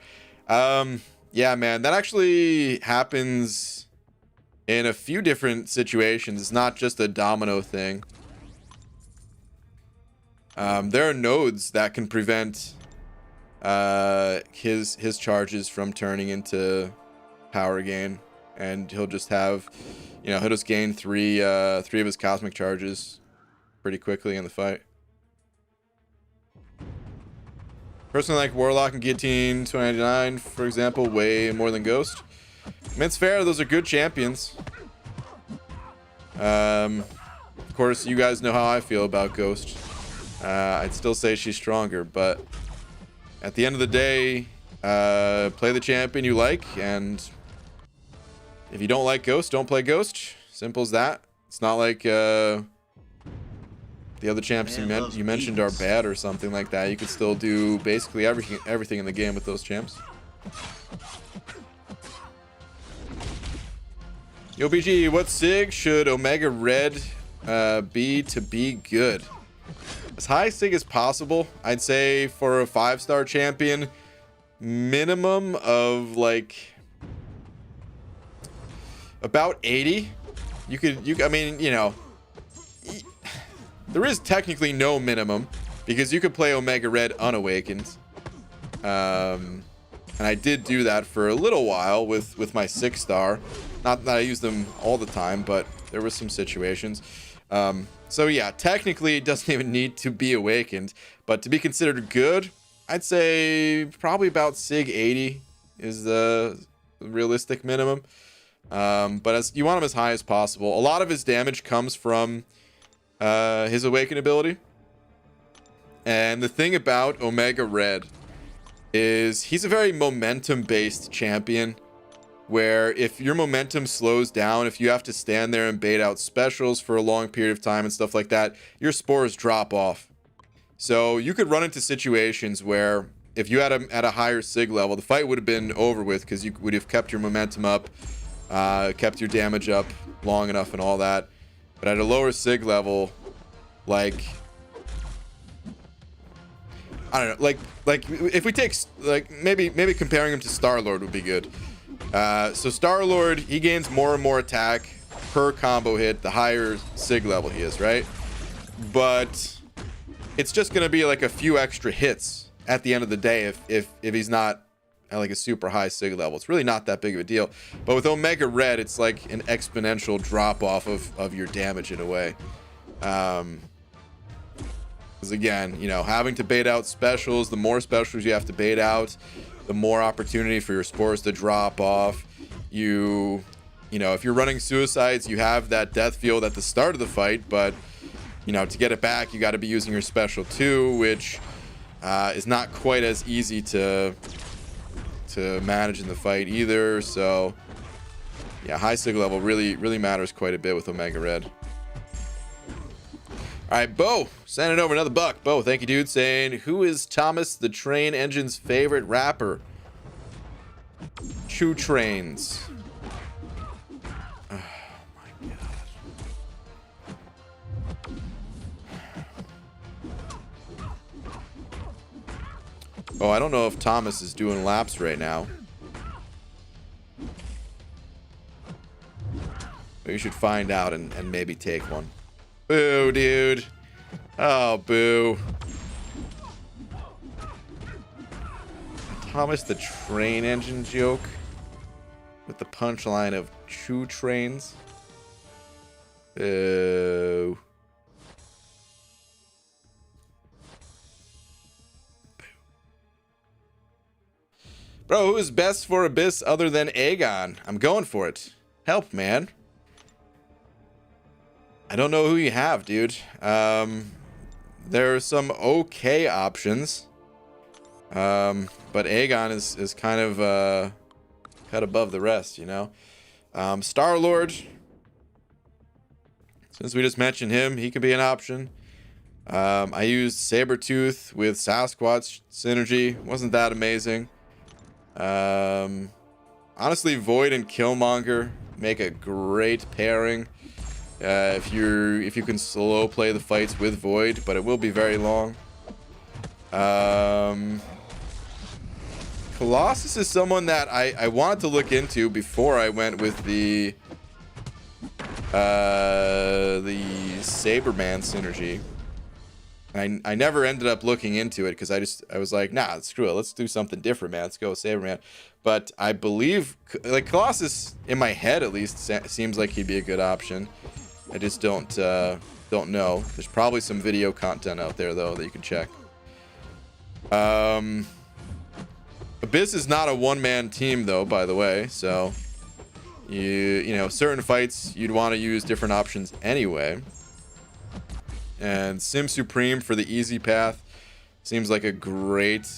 Yeah, man, that actually happens in a few different situations. It's not just a Domino thing. There are nodes that can prevent his charges from turning into power gain, and he'll just have, you know, he'll just gain three of his cosmic charges pretty quickly in the fight. Personally, like Warlock and Guillotine 2099, for example, way more than Ghost. I mean, it's fair, those are good champions. Of course, you guys know how I feel about Ghost. I'd still say she's stronger, but at the end of the day, play the champion you like, and if you don't like Ghost, don't play Ghost. Simple as that. It's not like the other champs you mentioned are bad or something like that. You could still do basically everything in the game with those champs. Yo, BG, what SIG should Omega Red be to be good? As high SIG as possible. I'd say for a 5-star champion, minimum of like about 80. I mean, you know, there is technically no minimum because you could play Omega Red unawakened. And I did do that for a little while with my 6-star. Not that I use them all the time, but there were some situations. So yeah, technically it doesn't even need to be awakened, but to be considered good, I'd say probably about SIG 80 is the realistic minimum. But as you want him as high as possible. A lot of his damage comes from his awaken ability. And the thing about Omega Red is he's a very momentum-based champion, where if your momentum slows down, if you have to stand there and bait out specials for a long period of time and stuff like that, your spores drop off. So you could run into situations where if you had him at a higher SIG level, the fight would have been over with because you would have kept your momentum up, kept your damage up long enough and all that. But at a lower SIG level, like, I don't know, like if we take like maybe comparing him to Star-Lord would be good. So Star-Lord, he gains more and more attack per combo hit the higher SIG level he is, right? But it's just gonna be like a few extra hits at the end of the day if he's not at like a super high SIG level. It's really not that big of a deal. But with Omega Red, it's like an exponential drop off of your damage in a way. Because again, you know, having to bait out specials, the more specials you have to bait out, the more opportunity for your spores to drop off. You know, if you're running suicides, you have that death field at the start of the fight, but you know, to get it back, you got to be using your special too, which is not quite as easy to manage in the fight either. So yeah, high SIG level really matters quite a bit with Omega Red. All right, Bo, sending over another buck. Bo, thank you, dude. Saying, who is Thomas the Train Engine's favorite rapper? Chew Trains. Oh my god. Oh, I don't know if Thomas is doing laps right now. We should find out and maybe take one. Boo, dude. Oh, boo. Thomas the Train Engine joke with the punchline of Chew Trains. Boo. Bro, who is best for Abyss other than Aegon? I'm going for it. Help, man. I don't know who you have, dude. There are some okay options. But Aegon is kind of cut above the rest, you know. Star-Lord. Since we just mentioned him, he could be an option. I used Sabretooth with Sasquatch synergy. Wasn't that amazing. Honestly, Void and Killmonger make a great pairing. If you can slow play the fights with Void, but it will be very long. Colossus is someone that I wanted to look into before I went with the Saberman synergy. I never ended up looking into it because I was like, nah, screw it, let's do something different, man. Let's go with Saberman. But I believe like Colossus, in my head at least, seems like he'd be a good option. I just don't know. There's probably some video content out there though that you can check. Abyss is not a one-man team though, by the way, so you know, certain fights you'd want to use different options anyway. And Sim Supreme for the easy path seems like a great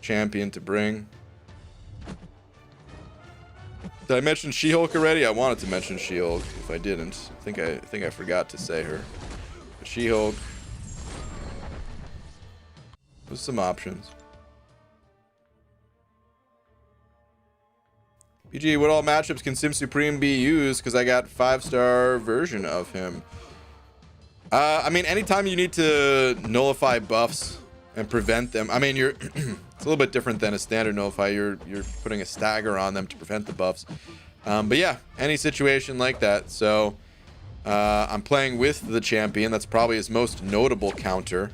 champion to bring. Did I mention She-Hulk already? I wanted to mention She-Hulk. If I didn't, I think I forgot to say her. But She-Hulk. There's some options. PG, what all matchups can Sim Supreme be used? Because I got 5-star version of him. I mean, anytime you need to nullify buffs and prevent them. I mean, you're it's a little bit different than a standard nullify. You're putting a stagger on them to prevent the buffs. But yeah, any situation like that. So I'm playing with the champion. That's probably his most notable counter.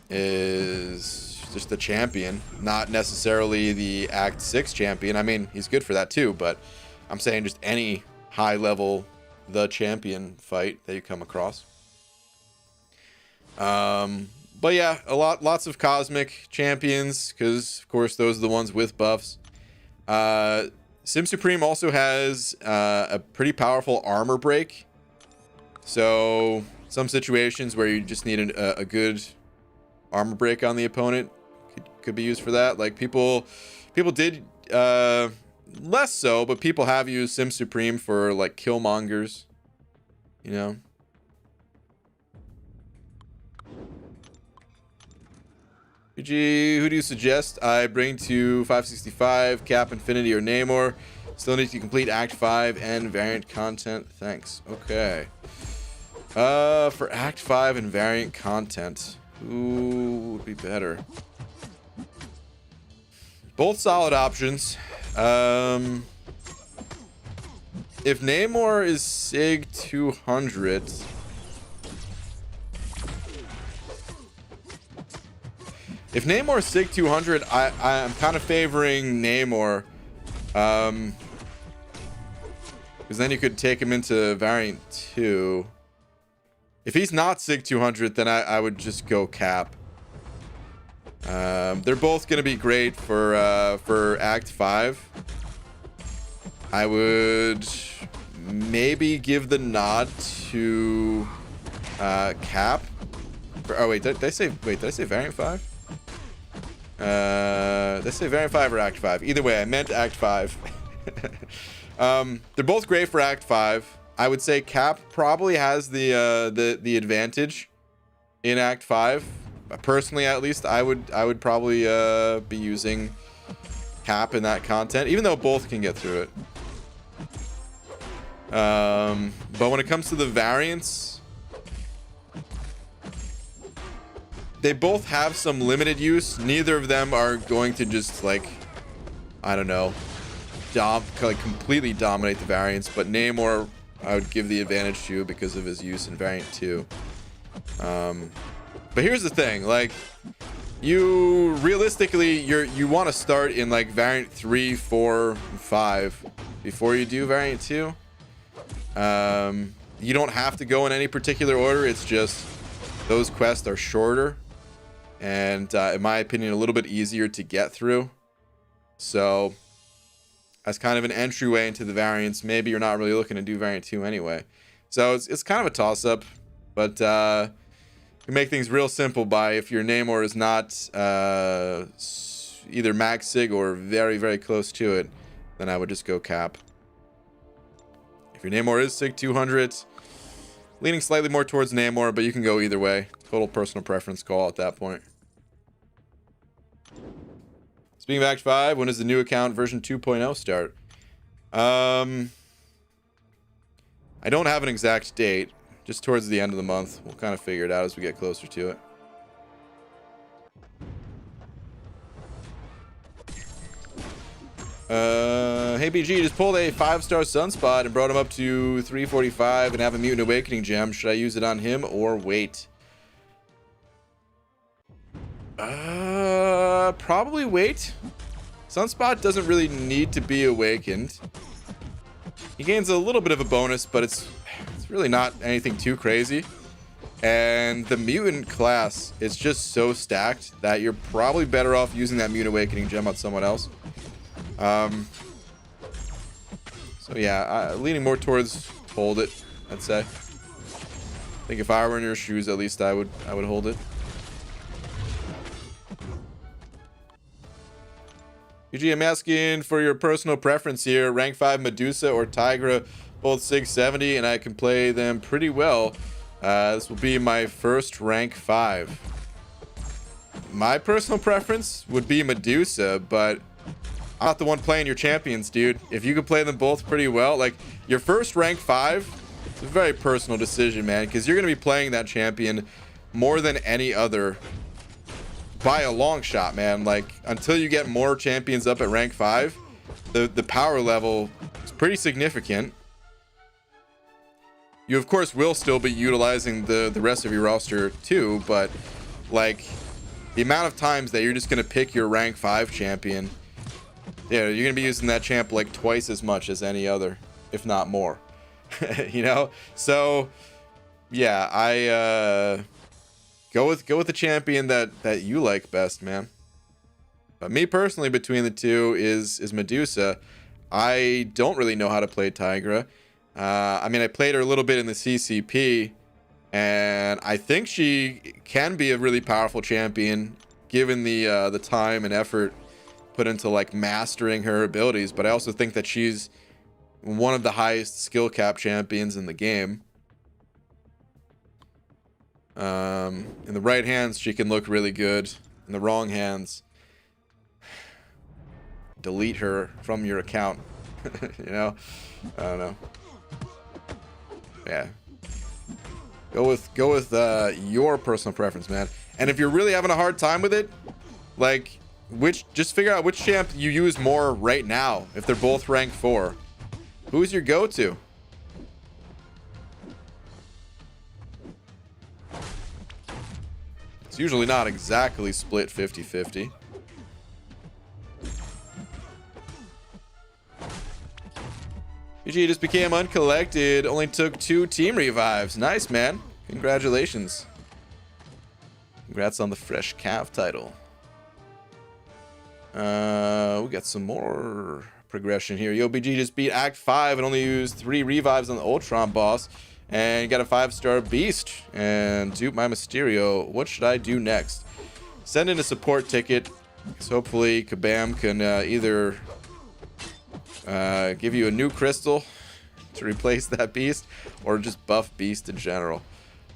Is just the champion, not necessarily the Act 6 champion. I mean, he's good for that too, but I'm saying just any high level the champion fight that you come across. But yeah, lots of cosmic champions, because of course those are the ones with buffs. Sim Supreme also has a pretty powerful armor break. So some situations where you just need a good armor break on the opponent could be used for that. Like people did less so, but people have used Sim Supreme for like killmongers, you know. PG, who do you suggest I bring to 565, Cap, Infinity, or Namor? Still need to complete Act 5 and variant content. Thanks. Okay. For Act 5 and variant content, who would be better? Both solid options. If Namor is Sig 200, if Namor is Sig 200, I'm kind of favoring Namor, because then you could take him into variant 2. If he's not Sig 200, then I would just go Cap. They're both going to be great for Act 5. I would maybe give the nod to Cap. Oh wait, did I say variant 5? Did I say variant 5 or Act 5? Either way, I meant Act 5. They're both great for Act 5. I would say Cap probably has the advantage in Act 5. Personally, at least, I would probably be using Cap in that content, even though both can get through it. But when it comes to the variants, they both have some limited use. Neither of them are going to just, like, I don't know, like completely dominate the variants. But Namor, I would give the advantage to because of his use in variant 2. But here's the thing, like, you realistically, you want to start in like variant 3, 4, 5 before you do variant 2. You don't have to go in any particular order. It's just those quests are shorter and in my opinion a little bit easier to get through. So as kind of an entryway into the variants, maybe you're not really looking to do variant 2 anyway. So it's kind of a toss-up, but you make things real simple by, if your Namor is not either max Sig or very, very close to it, then I would just go Cap. If your Namor is Sig 200, leaning slightly more towards Namor, but you can go either way. Total personal preference call at that point. Speaking of Act 5, when does the new account version 2.0 start? I don't have an exact date. Just towards the end of the month. We'll kind of figure it out as we get closer to it. Hey BG, just pulled a 5-star Sunspot and brought him up to 345 and have a Mutant Awakening gem. Should I use it on him or wait? Probably wait. Sunspot doesn't really need to be awakened. He gains a little bit of a bonus, but it's really not anything too crazy. And the mutant class is just so stacked that you're probably better off using that Mutant Awakening gem on someone else. So yeah, leaning more towards hold it, I'd say. I think if I were in your shoes, at least I would hold it. UG, I'm asking for your personal preference here. Rank 5 Medusa or Tigra, both 670, and I can play them pretty well. This will be my first rank 5. My personal preference would be Medusa, but I'm not the one playing your champions, dude. If you could play them both pretty well, like your first rank 5, it's a very personal decision, man, because you're going to be playing that champion more than any other by a long shot, man. Like until you get more champions up at rank 5, the power level is pretty significant. You of course will still be utilizing the rest of your roster too, but like the amount of times that you're just going to pick your rank 5 champion, yeah, you're going to be using that champ like twice as much as any other, if not more. You know? So yeah, I go with the champion that you like best, man. But me personally, between the two is Medusa. I don't really know how to play Tigra. I mean, I played her a little bit in the CCP, and I think she can be a really powerful champion given the time and effort put into like mastering her abilities. But I also think that she's one of the highest skill cap champions in the game. In the right hands, she can look really good. In the wrong hands, delete her from your account. You know, I don't know. Yeah, go with your personal preference, man. And if you're really having a hard time with it, like just figure out which champ you use more right now. If they're both rank 4, who's your go-to? It's usually not exactly split 50-50. PG just became uncollected. Only took 2 team revives. Nice, man. Congratulations. Congrats on the fresh Cav title. We got some more progression here. YoBG just beat Act 5 and only used 3 revives on the Ultron boss. And got a 5-star beast. And dupe my Mysterio. What should I do next? Send in a support ticket. So hopefully Kabam can either give you a new crystal to replace that beast, or just buff beast in general.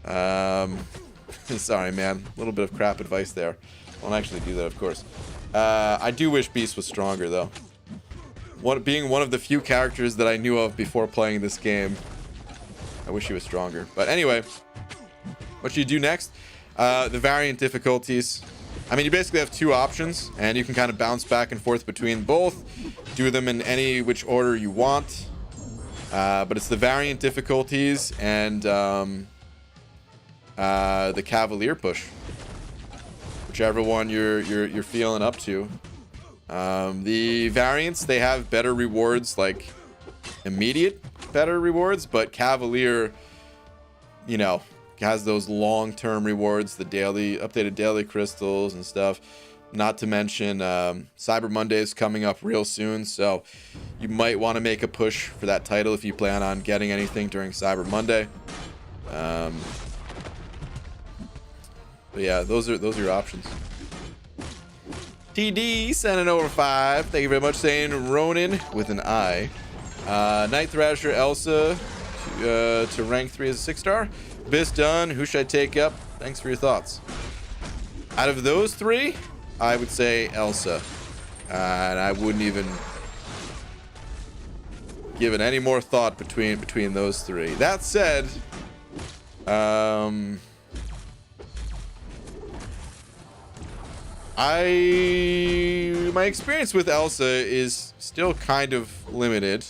Sorry, man. A little bit of crap advice there. Won't actually do that, of course. I do wish beast was stronger, though. Being one of the few characters that I knew of before playing this game, I wish he was stronger. But anyway, what you do next? The variant difficulties. I mean, you basically have 2 options, and you can kind of bounce back and forth between both. Do them in any which order you want. But it's the variant difficulties and the Cavalier push. Whichever one you're feeling up to. The variants, they have better rewards, like immediate better rewards, but Cavalier, you know, has those long-term rewards, the updated daily crystals and stuff. Not to mention Cyber Monday is coming up real soon, so you might want to make a push for that title if you plan on getting anything during Cyber Monday. But yeah, those are your options. TD sending over 5. Thank you very much. Saying Ronin with an I. Night Thrasher Elsa to rank 3 as a 6-star. Bis done. Who should I take up? Thanks for your thoughts. Out of those 3, I would say Elsa. And I wouldn't even give it any more thought between those 3. That said, my experience with Elsa is still kind of limited.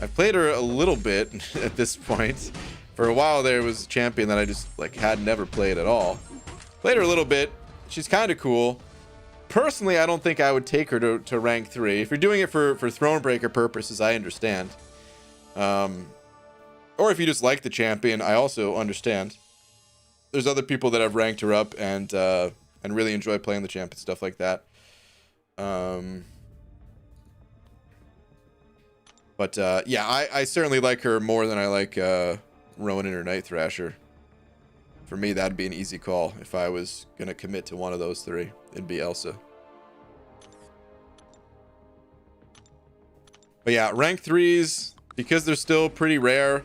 I've played her a little bit at this point. For a while there was a champion that I just like had never played at all. Played her a little bit. She's kind of cool. Personally, I don't think I would take her to rank 3. If you're doing it for Thronebreaker purposes, I understand. Or if you just like the champion, I also understand. There's other people that have ranked her up and really enjoy playing the champ and stuff like that. But yeah, I certainly like her more than I like Ronin or Night Thrasher. For me, that'd be an easy call. If I was going to commit to one of those 3, it'd be Elsa. But yeah, rank 3s, because they're still pretty rare.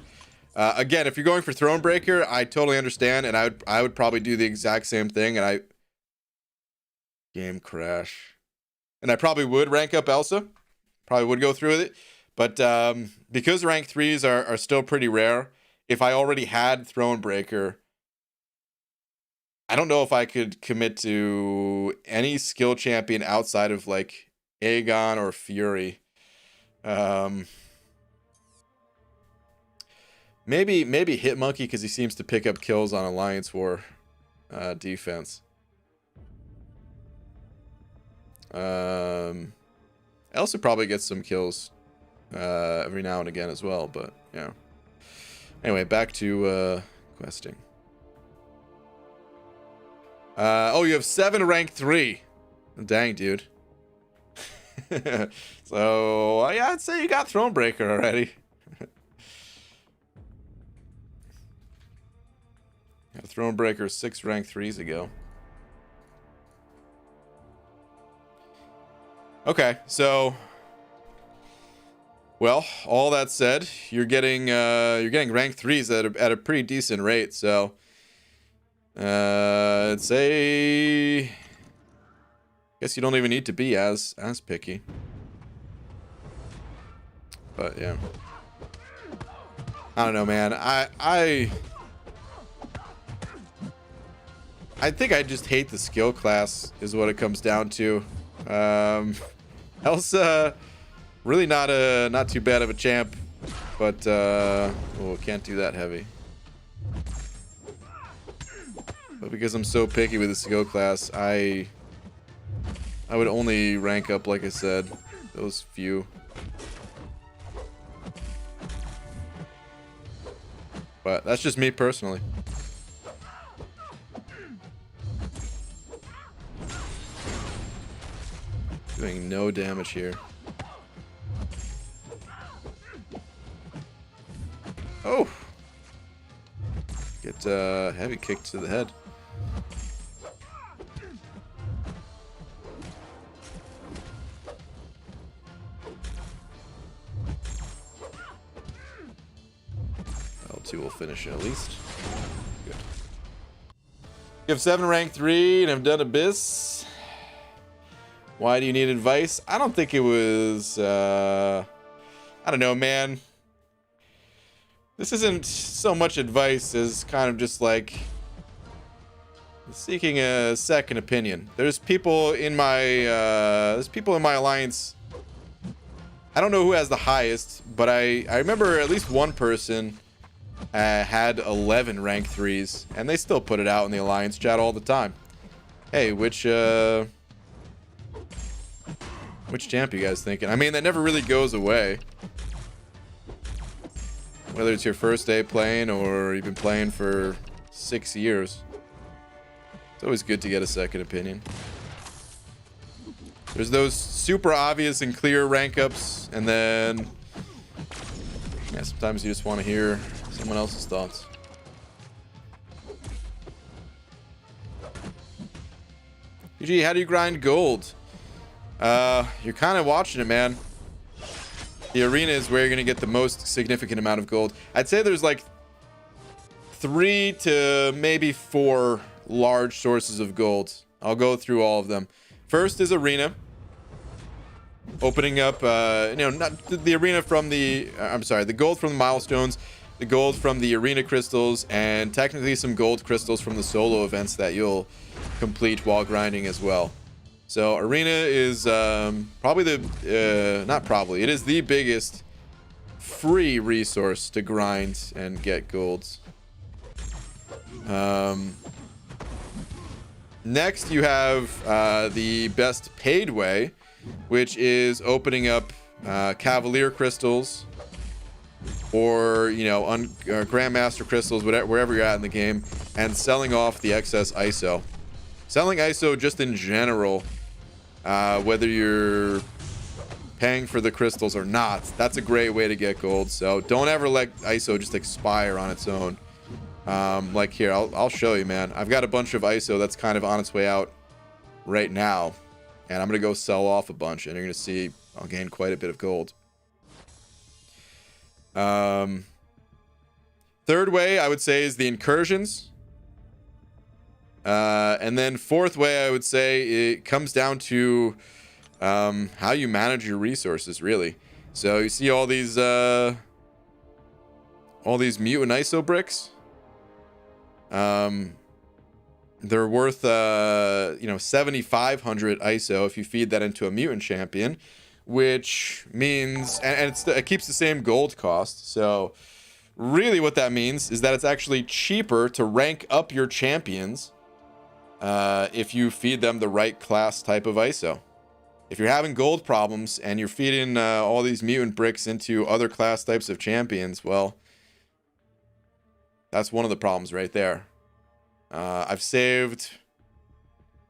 Again, if you're going for Thronebreaker, I totally understand, and I would probably do the exact same thing. And game crash. And I probably would rank up Elsa. Probably would go through with it. But because rank 3s are still pretty rare, if I already had Thronebreaker, I don't know if I could commit to any skill champion outside of like Aegon or Fury. Maybe Hitmonkey because he seems to pick up kills on Alliance War defense. Elsa probably gets some kills every now and again as well, but yeah. Anyway, back to questing. Oh, you have 7 rank 3. Dang, dude. So yeah, I'd say you got Thronebreaker already. Thronebreaker 6 rank 3s ago. Okay, so well, all that said, you're getting rank 3s at a pretty decent rate, so I'd say guess you don't even need to be as picky. But yeah. I don't know, man. I think I just hate the skill class is what it comes down to. Elsa, really not too bad of a champ, but oh, can't do that heavy. But because I'm so picky with the skill class, I would only rank up, like I said, those few. But that's just me personally. Doing no damage here. Oh! Get a heavy kick to the head. L2 will finish it at least. Good. You have 7 rank 3 and have done Abyss. Why do you need advice? I don't think it was, I don't know, man. This isn't so much advice as kind of just like seeking a second opinion. There's people in my alliance. I don't know who has the highest, but I remember at least one person had 11 rank 3s, and they still put it out in the alliance chat all the time. Hey, which champ you guys thinking? I mean, that never really goes away. Whether it's your first day playing or you've been playing for 6 years. It's always good to get a second opinion. There's those super obvious and clear rank ups, and then yeah, sometimes you just want to hear someone else's thoughts. PG, how do you grind gold? You're kind of watching it, man. The arena is where you're going to get the most significant amount of gold. I'd say there's like 3 to maybe 4 large sources of gold. I'll go through all of them. First is arena. Opening up, not the arena from the, the gold from the milestones, the gold from the arena crystals, and technically some gold crystals from the solo events that you'll complete while grinding as well. So arena is probably it is the biggest free resource to grind and get golds. Next you have the best paid way, which is opening up Cavalier crystals or Grandmaster crystals, wherever you're at in the game, and selling off the excess ISO. Selling ISO just in general, whether you're paying for the crystals or not, that's a great way to get gold. So don't ever let ISO just expire on its own. Like here, I'll show you, man. I've got a bunch of ISO that's kind of on its way out right now, and I'm gonna go sell off a bunch, and you're gonna see I'll gain quite a bit of gold. Third way I would say is the incursions. And then fourth way, I would say it comes down to how you manage your resources, really. So you see all these mutant ISO bricks. They're worth 7,500 ISO if you feed that into a mutant champion, which means and it keeps the same gold cost. So really what that means is that it's actually cheaper to rank up your champions if you feed them the right class type of ISO. If you're having gold problems and you're feeding all these mutant bricks into other class types of champions, well, that's one of the problems right there. I've saved,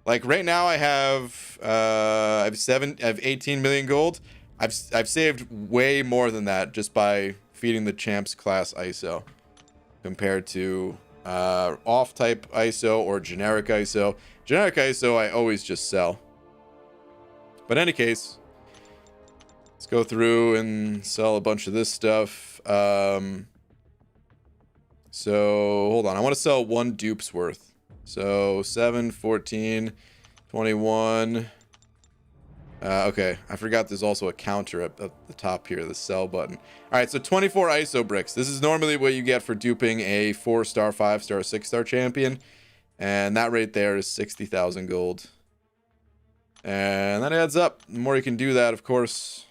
like right now I have 18 million gold. I've saved way more than that just by feeding the champs class ISO compared to off type ISO or generic ISO. Generic ISO I always just sell. But in any case, let's go through and sell a bunch of this stuff. So hold on, I want to sell 1 dupe's worth. So 7, 14, 21. Okay, I forgot there's also a counter at the top here, the sell button. All right, so 24 ISO bricks. This is normally what you get for duping a 4-star, 5-star, 6-star champion. And that right there is 60,000 gold. And that adds up. The more you can do that, of course.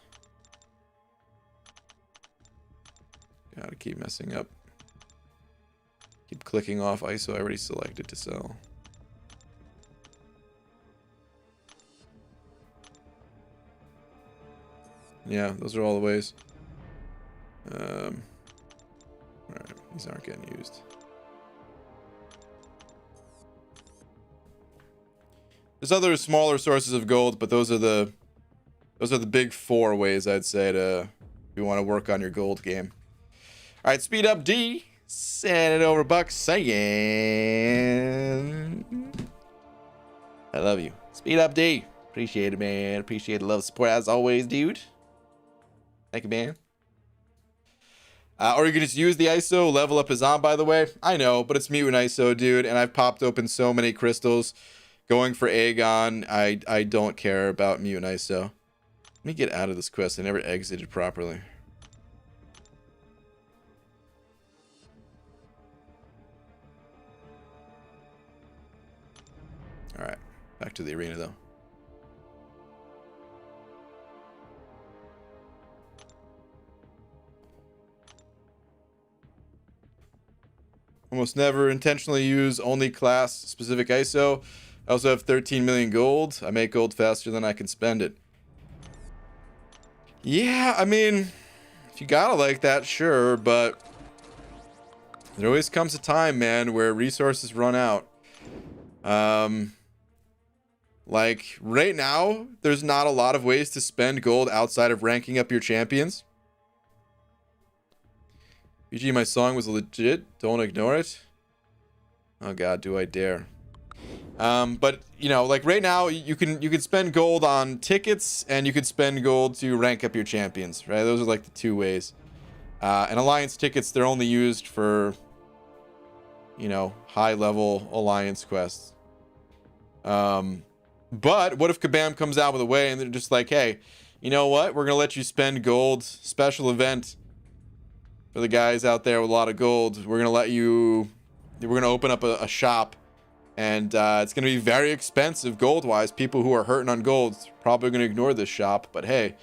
Gotta keep messing up. Keep clicking off ISO I already selected to sell. Yeah, those are all the ways. Alright, these aren't getting used. There's other smaller sources of gold, but those are the big 4 ways I'd say to if you want to work on your gold game. Alright, speed up D. Send it over, Buck. Saying I love you. Speed up D. Appreciate it, man. Appreciate the love support as always, dude. Thank you, man. Or you can just use the ISO. Level up is on, by the way. I know, but it's mutant ISO, dude. And I've popped open so many crystals. Going for Aegon, I don't care about mutant ISO. Let me get out of this quest. I never exited properly. Alright, back to the arena though. Almost never intentionally use only class specific ISO. I also have 13 million gold. I make gold faster than I can spend it. Yeah, I mean, if you gotta like that, sure, but there always comes a time, man, where resources run out. Like, right now, there's not a lot of ways to spend gold outside of ranking up your champions. BG, my song was legit. Don't ignore it. Oh god, do I dare. But you know, like right now you can spend gold on tickets and you can spend gold to rank up your champions, right? Those are like the 2 ways. And alliance tickets, they're only used for, you know, high level alliance quests. But what if Kabam comes out with a way and they're just like, hey, you know what? We're gonna let you spend gold, special event for the guys out there with a lot of gold. We're gonna open up a shop. And it's going to be very expensive gold-wise. People who are hurting on gold probably going to ignore this shop. But hey,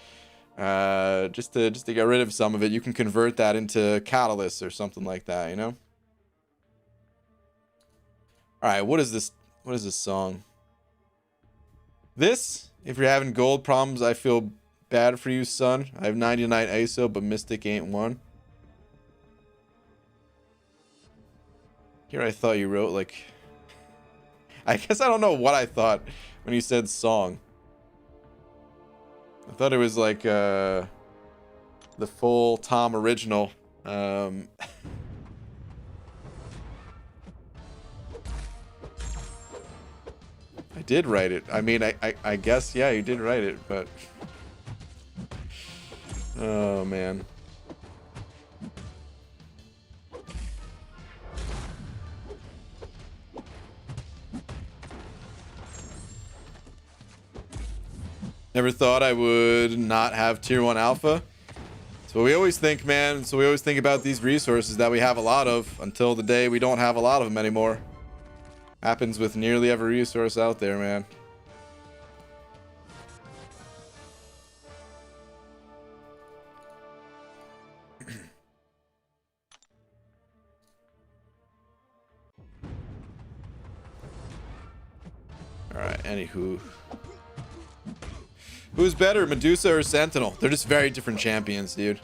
just to get rid of some of it, you can convert that into catalysts or something like that, you know? All right, what is this? What is this song? This, if you're having gold problems, I feel bad for you, son. I have 99 ISO, but Mystic ain't one. Here I thought you wrote like... I guess I don't know what I thought when you said song. I thought it was like the full Tom original. I did write it. I mean, I guess, yeah, you did write it, but... Oh, man. Never thought I would not have tier 1 alpha. So we always think, man. So we always think about these resources that we have a lot of until the day we don't have a lot of them anymore. Happens with nearly every resource out there, man. Alright, anywho. Who's better, Medusa or Sentinel? They're just very different champions, dude.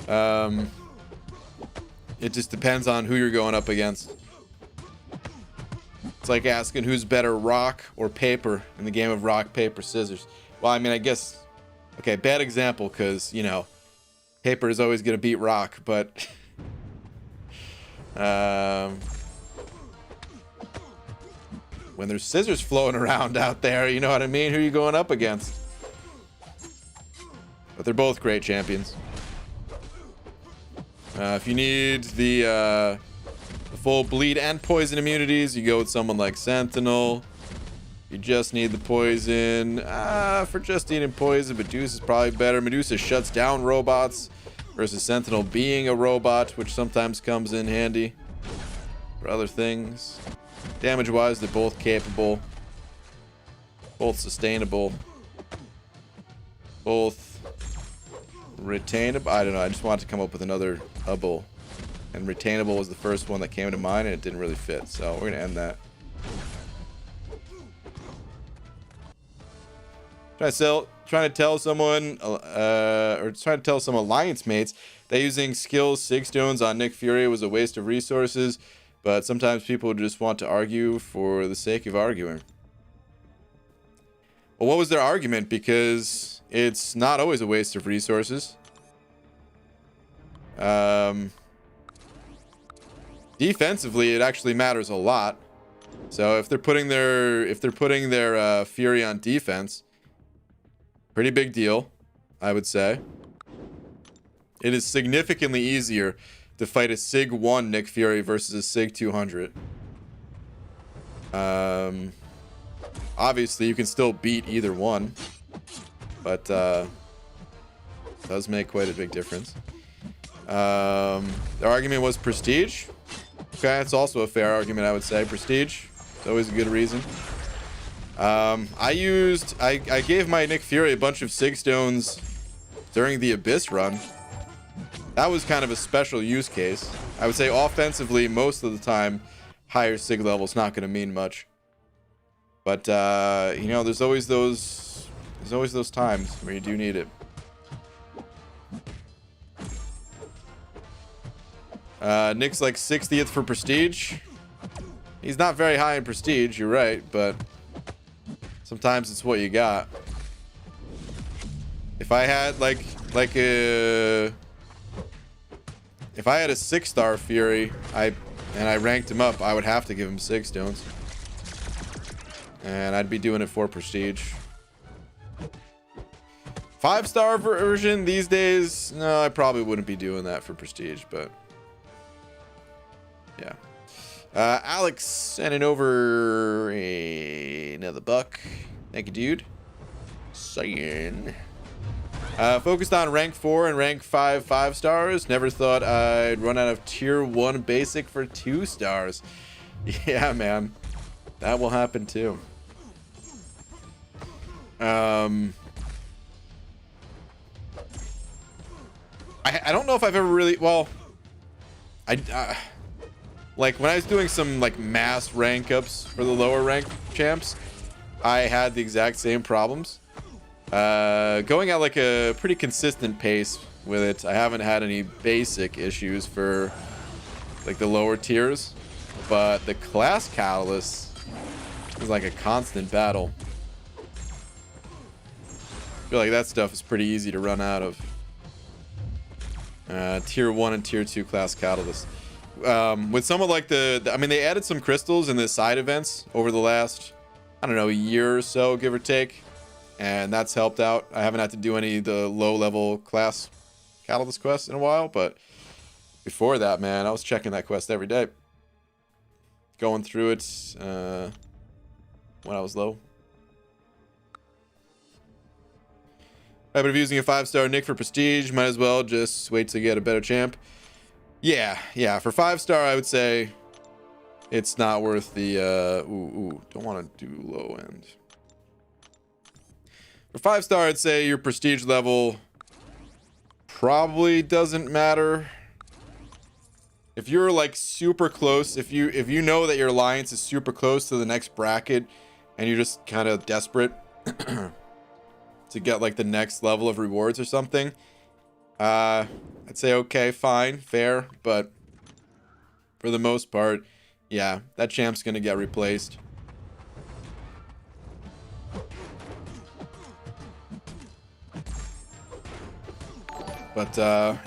It just depends on who you're going up against. It's like asking who's better, rock or paper in the game of rock, paper, scissors. Well, I mean, I guess... Okay, bad example, because, you know, paper is always going to beat rock, but... when there's scissors floating around out there, you know what I mean? Who are you going up against? But they're both great champions. If you need the full bleed and poison immunities, you go with someone like Sentinel. You just need the poison. For just eating poison, Medusa's probably better. Medusa shuts down robots versus Sentinel being a robot, which sometimes comes in handy for other things. Damage-wise, they're both capable, both sustainable, both retainable. I don't know. I just wanted to come up with another able, and retainable was the first one that came to mind, and it didn't really fit. So we're gonna end that. Trying to tell someone, or trying to tell some alliance mates that using skills 6 stones on Nick Fury was a waste of resources. But sometimes people just want to argue for the sake of arguing. Well, what was their argument? Because it's not always a waste of resources. Defensively, it actually matters a lot. So if they're putting their Fury on defense, pretty big deal, I would say. It is significantly easier to fight a Sig 1 Nick Fury versus a Sig 200. Obviously, you can still beat either one, but does make quite a big difference. The argument was prestige. Okay, it's also a fair argument, I would say. Prestige, it's always a good reason. I gave my Nick Fury a bunch of Sig stones during the Abyss run. That was kind of a special use case. I would say offensively, most of the time, higher Sig level's not going to mean much. But you know, there's always those times where you do need it. Nick's like 60th for prestige. He's not very high in prestige, you're right, but sometimes it's what you got. If I had if I had a 6-star Fury, and I ranked him up, I would have to give him 6 stones. And I'd be doing it for prestige. 5-star version these days, no, I probably wouldn't be doing that for prestige, but yeah. Alex sending over another buck. Thank you, dude. Saying. Focused on rank 4 and rank 5 5-stars. Never thought I'd run out of tier 1 basic for 2 stars. Yeah, man. That will happen too. I don't know if I've ever really... Well, like when I was doing some like mass rank ups for the lower rank champs, I had the exact same problems. Going at like a pretty consistent pace with it, I haven't had any basic issues for like the lower tiers, but the class catalyst is like a constant battle. I feel like that stuff is pretty easy to run out of. Tier 1 and tier 2 class catalyst. With some of like I mean, they added some crystals in the side events over the last, I don't know, year or so, give or take. And that's helped out. I haven't had to do any of the low-level class catalyst quests in a while, but before that, man, I was checking that quest every day. Going through it when I was low. Right, but if using a 5-star Nick for prestige, might as well just wait to get a better champ. Yeah, for 5-star, I would say it's not worth the, don't want to do low end. For 5-star, I'd say your prestige level probably doesn't matter. If you're like super close, if you know that your alliance is super close to the next bracket and you're just kind of desperate to get like the next level of rewards or something, I'd say okay, fine, fair, but for the most part, yeah, that champ's gonna get replaced. But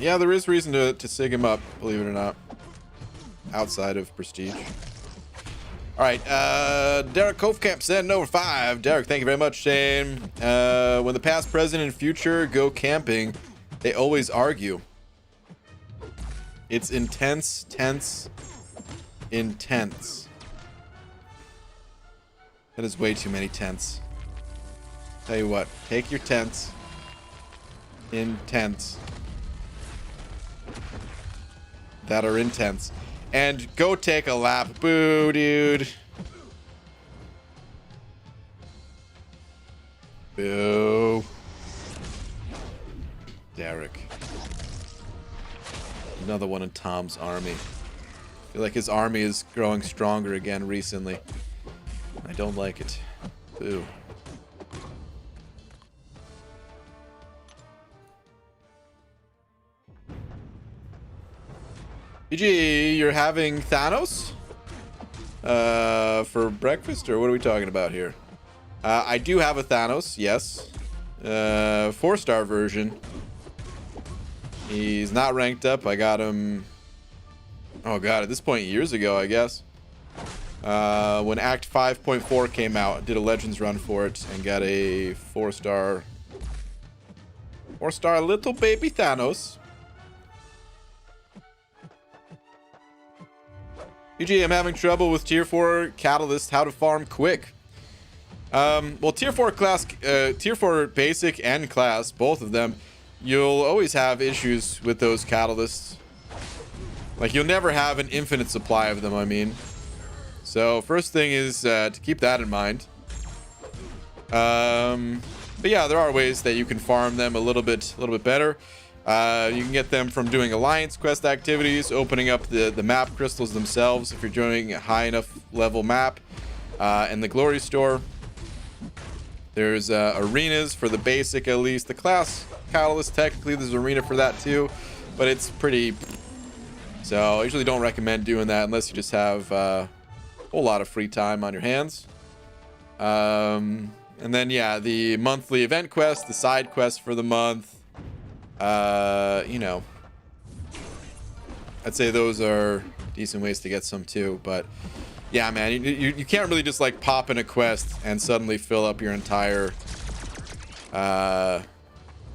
yeah, there is reason to sig him up, believe it or not, outside of prestige. All right, Derek Kovkamp sending over 5. Derek, thank you very much, saying, when the past, present, and future go camping, they always argue. It's intense, tense, intense. That is way too many tents. Tell you what, take your tents. Intense. That are intense. And go take a lap. Boo, dude. Boo. Derek. Another one in Tom's army. I feel like his army is growing stronger again recently. I don't like it. Boo. BG, you're having Thanos for breakfast, or what are we talking about here? I do have a Thanos, yes. 4-star version. He's not ranked up. I got him, oh god, at this point years ago, I guess. When Act 5.4 came out, I did a Legends run for it and got a 4-star little baby Thanos. BG, I'm having trouble with tier 4 catalyst, how to farm quick. Well, tier 4 class, tier 4 basic and class, both of them, you'll always have issues with those catalysts. Like, you'll never have an infinite supply of them, I mean. So, first thing is to keep that in mind. But yeah, there are ways that you can farm them a little bit better. You can get them from doing alliance quest activities, opening up the map crystals themselves if you're doing a high enough level map, and the glory store. There's arenas for the basic, at least. The class catalyst, technically there's an arena for that too, but it's pretty, so I usually don't recommend doing that unless you just have a whole lot of free time on your hands. And then yeah, the monthly event quest, the side quest for the month, you know, I'd say those are decent ways to get some too. But yeah, man, you can't really just like pop in a quest and suddenly fill up your entire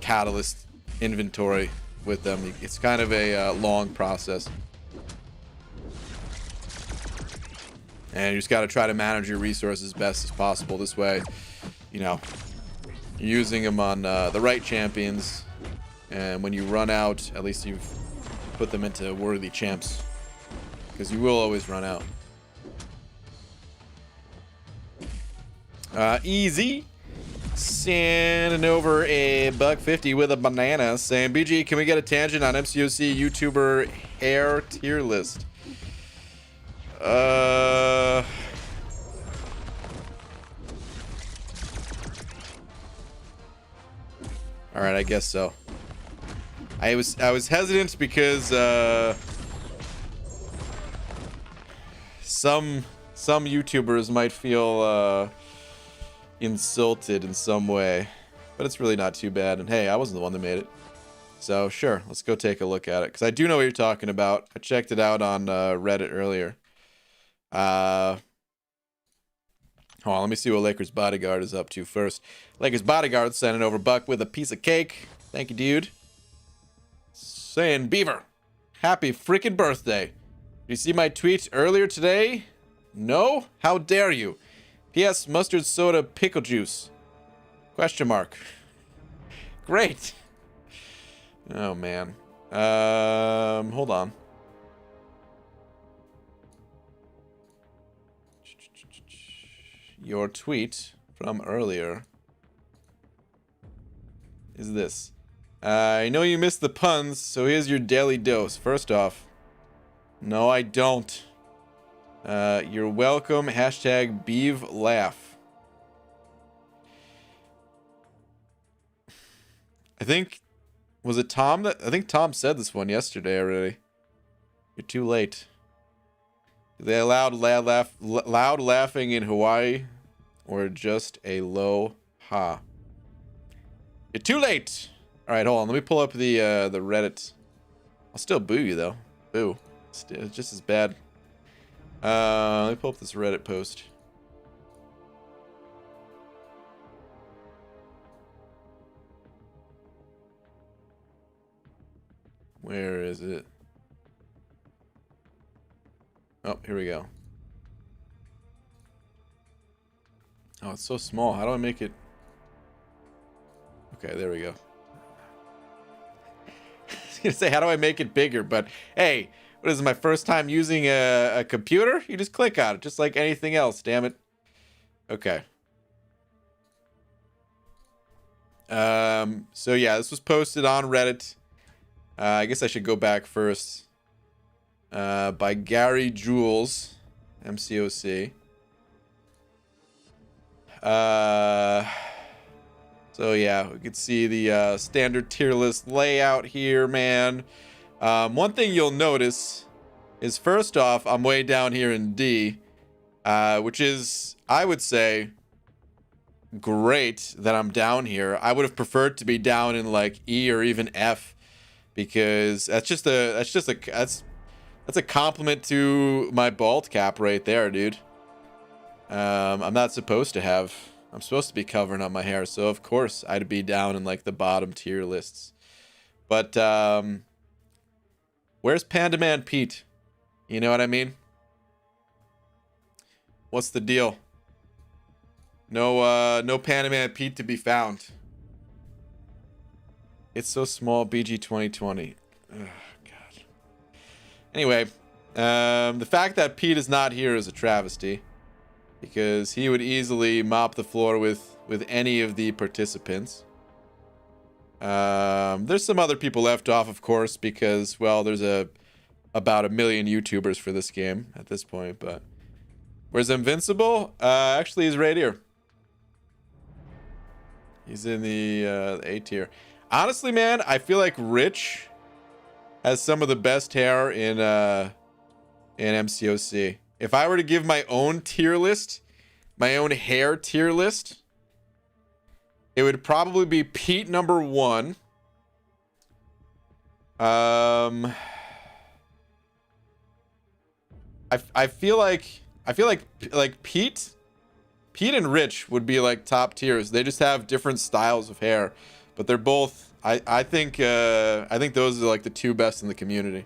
catalyst inventory with them. It's kind of a long process, and you just got to try to manage your resources best as possible. This way, you know, you're using them on the right champions, and when you run out, at least you've put them into worthy champs, because you will always run out. Easy sending over a $1.50 with a banana, saying, BG, can we get a tangent on MCOC YouTuber hair tier list? All right, I guess so. I was hesitant because some YouTubers might feel insulted in some way, but it's really not too bad. And hey, I wasn't the one that made it, so sure, let's go take a look at it, because I do know what you're talking about. I checked it out on Reddit earlier. Hold on, let me see what Lakers Bodyguard is up to first. Lakers Bodyguard sending over Buck with a piece of cake. Thank you, dude. Saying, Beaver, happy freaking birthday. Did you see my tweet earlier today? No? How dare you? P.S. Mustard soda pickle juice. Question mark. Great. Oh man. Hold on. Your tweet from earlier is this. I know you missed the puns, so here's your daily dose. First off, no, I don't. You're welcome. Hashtag Beeve Laugh. I think, was it Tom that, I think Tom said this one yesterday already. You're too late. They allowed loud laughing in Hawaii, or just a low ha? You're too late. All right, hold on. Let me pull up the Reddit. I'll still boo you though. Boo. It's just as bad. Let me pull up this Reddit post. Where is it? Oh, here we go. Oh, it's so small. How do I make it? Okay, there we go. I was gonna say, how do I make it bigger? But hey, what is it, my first time using a computer? You just click on it, just like anything else, damn it. Okay. So yeah, this was posted on Reddit. I guess I should go back first. By Gary Jules, MCOC. So yeah, we could see the standard tier list layout here, man. One thing you'll notice is, first off, I'm way down here in D, which is, I would say, great that I'm down here. I would have preferred to be down in like E or even F, because that's a compliment to my bald cap right there, dude. I'm not supposed to have. I'm supposed to be covering up my hair, so of course I'd be down in like the bottom tier lists. But where's Panda Man Pete? You know what I mean? What's the deal? No Panda Man Pete to be found. It's so small, BG 2020. Ugh, God. Anyway, the fact that Pete is not here is a travesty, because he would easily mop the floor with any of the participants. There's some other people left off, of course, because, well, there's about 1 million YouTubers for this game at this point. But where's Invincible? Actually, he's right here. He's in the A tier. Honestly, man, I feel like Rich has some of the best hair in MCOC. If I were to give my own tier list, my own hair tier list, it would probably be Pete number 1. I feel like Pete and Rich would be like top tiers. They just have different styles of hair, but they're both, I think those are like the 2 best in the community.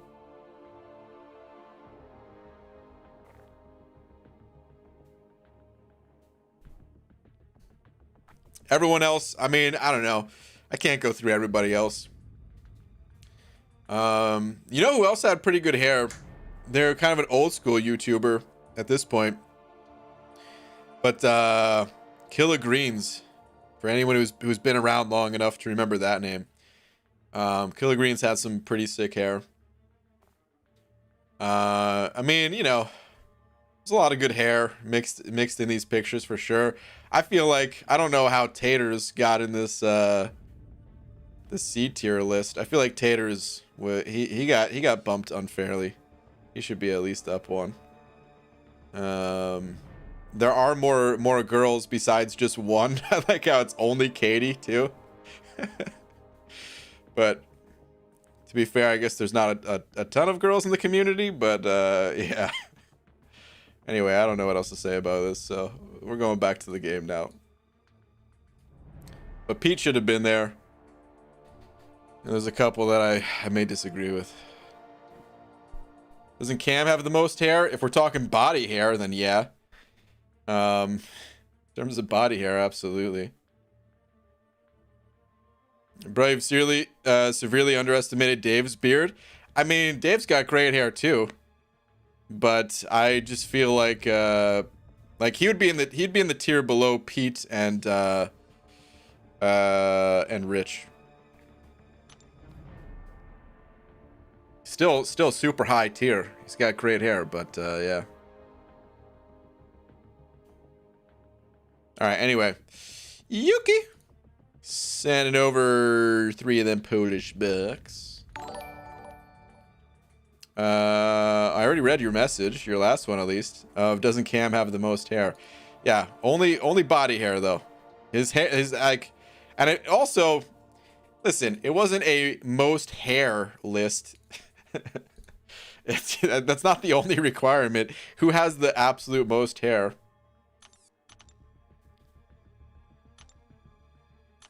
Everyone else, I mean, I don't know. I can't go through everybody else. You know who else had pretty good hair? They're kind of an old school YouTuber at this point. But Killer Greens, for anyone who's been around long enough to remember that name. Killer Greens had some pretty sick hair. I mean, you know, there's a lot of good hair mixed in these pictures for sure. I feel like, I don't know how Taters got in this C tier list. I feel like Taters, he got bumped unfairly. He should be at least up 1. There are more girls besides just one. I like how it's only Katie too. But to be fair, I guess there's not a ton of girls in the community, but yeah. Anyway, I don't know what else to say about this, so we're going back to the game now. But Pete should have been there. And there's a couple that I may disagree with. Doesn't Cam have the most hair? If we're talking body hair, then yeah. In terms of body hair, absolutely. Brave severely underestimated Dave's beard. I mean, Dave's got great hair too, but I just feel like he would be in the tier below Pete and Rich. Still super high tier. He's got great hair, but yeah. All right. Anyway, Yuki. Sending over 3 of them Polish bucks. I already read your message, your last one at least. Doesn't Cam have the most hair? Yeah, only body hair though. His hair is like, and it also, listen, it wasn't a most hair list. That's not the only requirement. Who has the absolute most hair?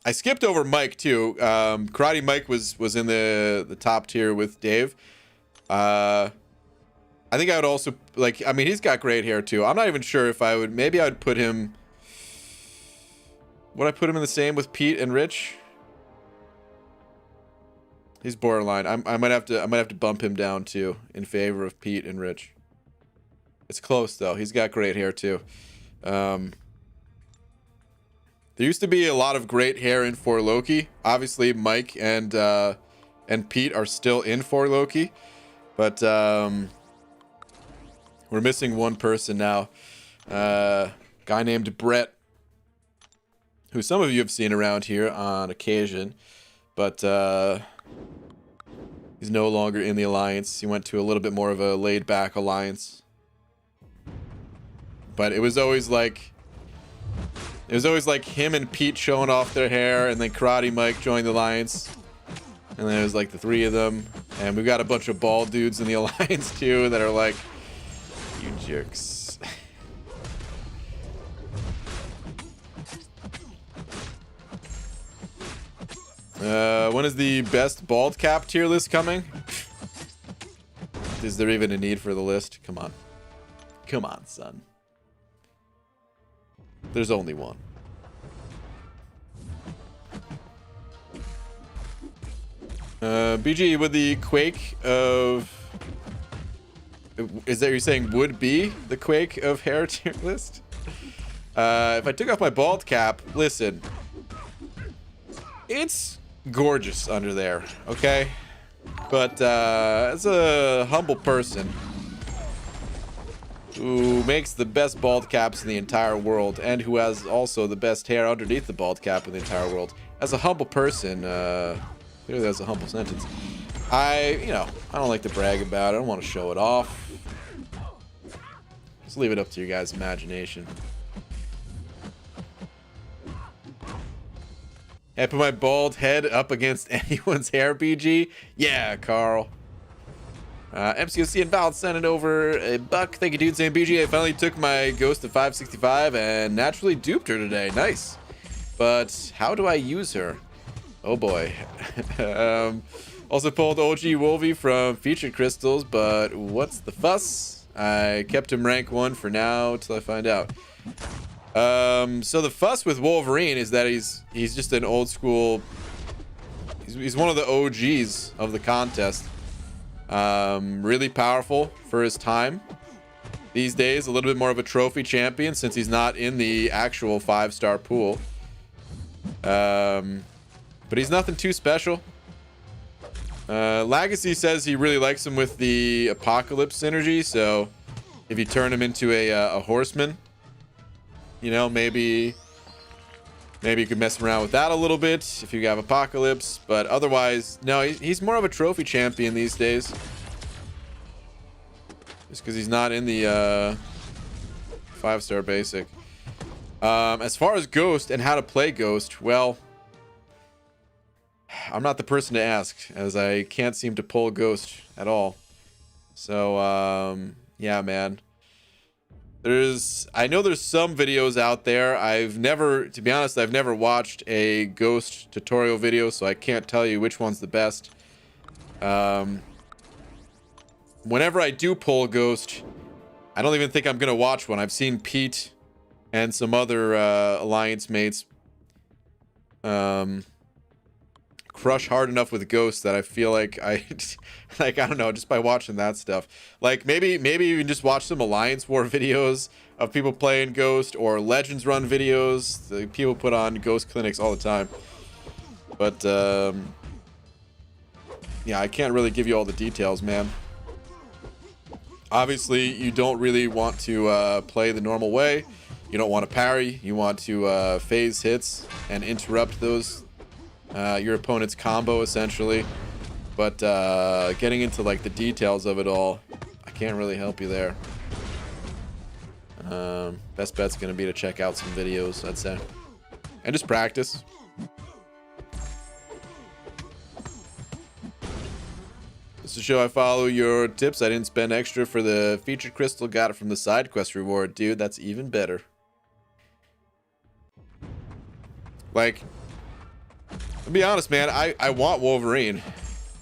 I skipped over Mike too. Karate Mike was in the top tier with Dave. I think I would also like. I mean, he's got great hair too. I'm not even sure if I would. Maybe I would put him. Would I put him in the same with Pete and Rich? He's borderline. I might have to bump him down too in favor of Pete and Rich. It's close though. He's got great hair too. There used to be a lot of great hair in For Loki. Obviously, Mike and Pete are still in For Loki, but we're missing one person now. Guy named Brett, who some of you have seen around here on occasion, but he's no longer in the alliance. He went to a little bit more of a laid-back alliance, but it was always like. It was always like him and Pete showing off their hair, and then Karate Mike joined the alliance. And then it was like the 3 of them. And we've got a bunch of bald dudes in the alliance too that are like, you jerks. When is the best bald cap tier list coming? Is there even a need for the list? Come on. Come on, son. There's only one. BG, would the Quake of... Is that you're saying would be the Quake of hair tier list? If I took off my bald cap, listen. It's gorgeous under there, okay? But as a humble person who makes the best bald caps in the entire world, and who has also the best hair underneath the bald cap in the entire world. As a humble person, clearly that's a humble sentence. I don't like to brag about it. I don't want to show it off. Just leave it up to your guys' imagination. I put my bald head up against anyone's hair, BG? Yeah, Carl. MCOC and Val sending over a buck. Thank you, dude. Saying BG, I finally took my ghost to 565 and naturally duped her today. Nice. But how do I use her? Oh boy. Also pulled OG Wolvie from Featured Crystals, but what's the fuss? I kept him rank 1 for now till I find out. So the fuss with Wolverine is that he's just an old school. He's one of the OGs of the contest. Really powerful for his time. These days, a little bit more of a trophy champion since he's not in the actual 5-star pool. But he's nothing too special. Legacy says he really likes him with the Apocalypse synergy. So if you turn him into a horseman, you know, maybe you could mess around with that a little bit if you have Apocalypse. But otherwise, no, he's more of a trophy champion these days. Just because he's not in the 5-star basic. As far as Ghost and how to play Ghost, well, I'm not the person to ask, as I can't seem to pull Ghost at all. So, yeah, man. I know there's some videos out there. To be honest, I've never watched a Ghost tutorial video, so I can't tell you which one's the best. Whenever I do pull Ghost, I don't even think I'm gonna watch one. I've seen Pete and some other alliance mates crush hard enough with Ghost that I feel like I like I don't know, just by watching that stuff. Like maybe you can just watch some Alliance War videos of people playing Ghost, or Legends Run videos. The people put on Ghost clinics all the time. But yeah, I can't really give you all the details, man. Obviously, you don't really want to play the normal way. You don't want to parry. You want to phase hits and interrupt those your opponent's combo, essentially. But getting into like the details of it all, I can't really help you there. Best bet's gonna be to check out some videos, I'd say, and just practice. Just to show I follow your tips, I didn't spend extra for the featured crystal, got it from the side quest reward. Dude, that's even better. Like, to be honest, man, I want Wolverine.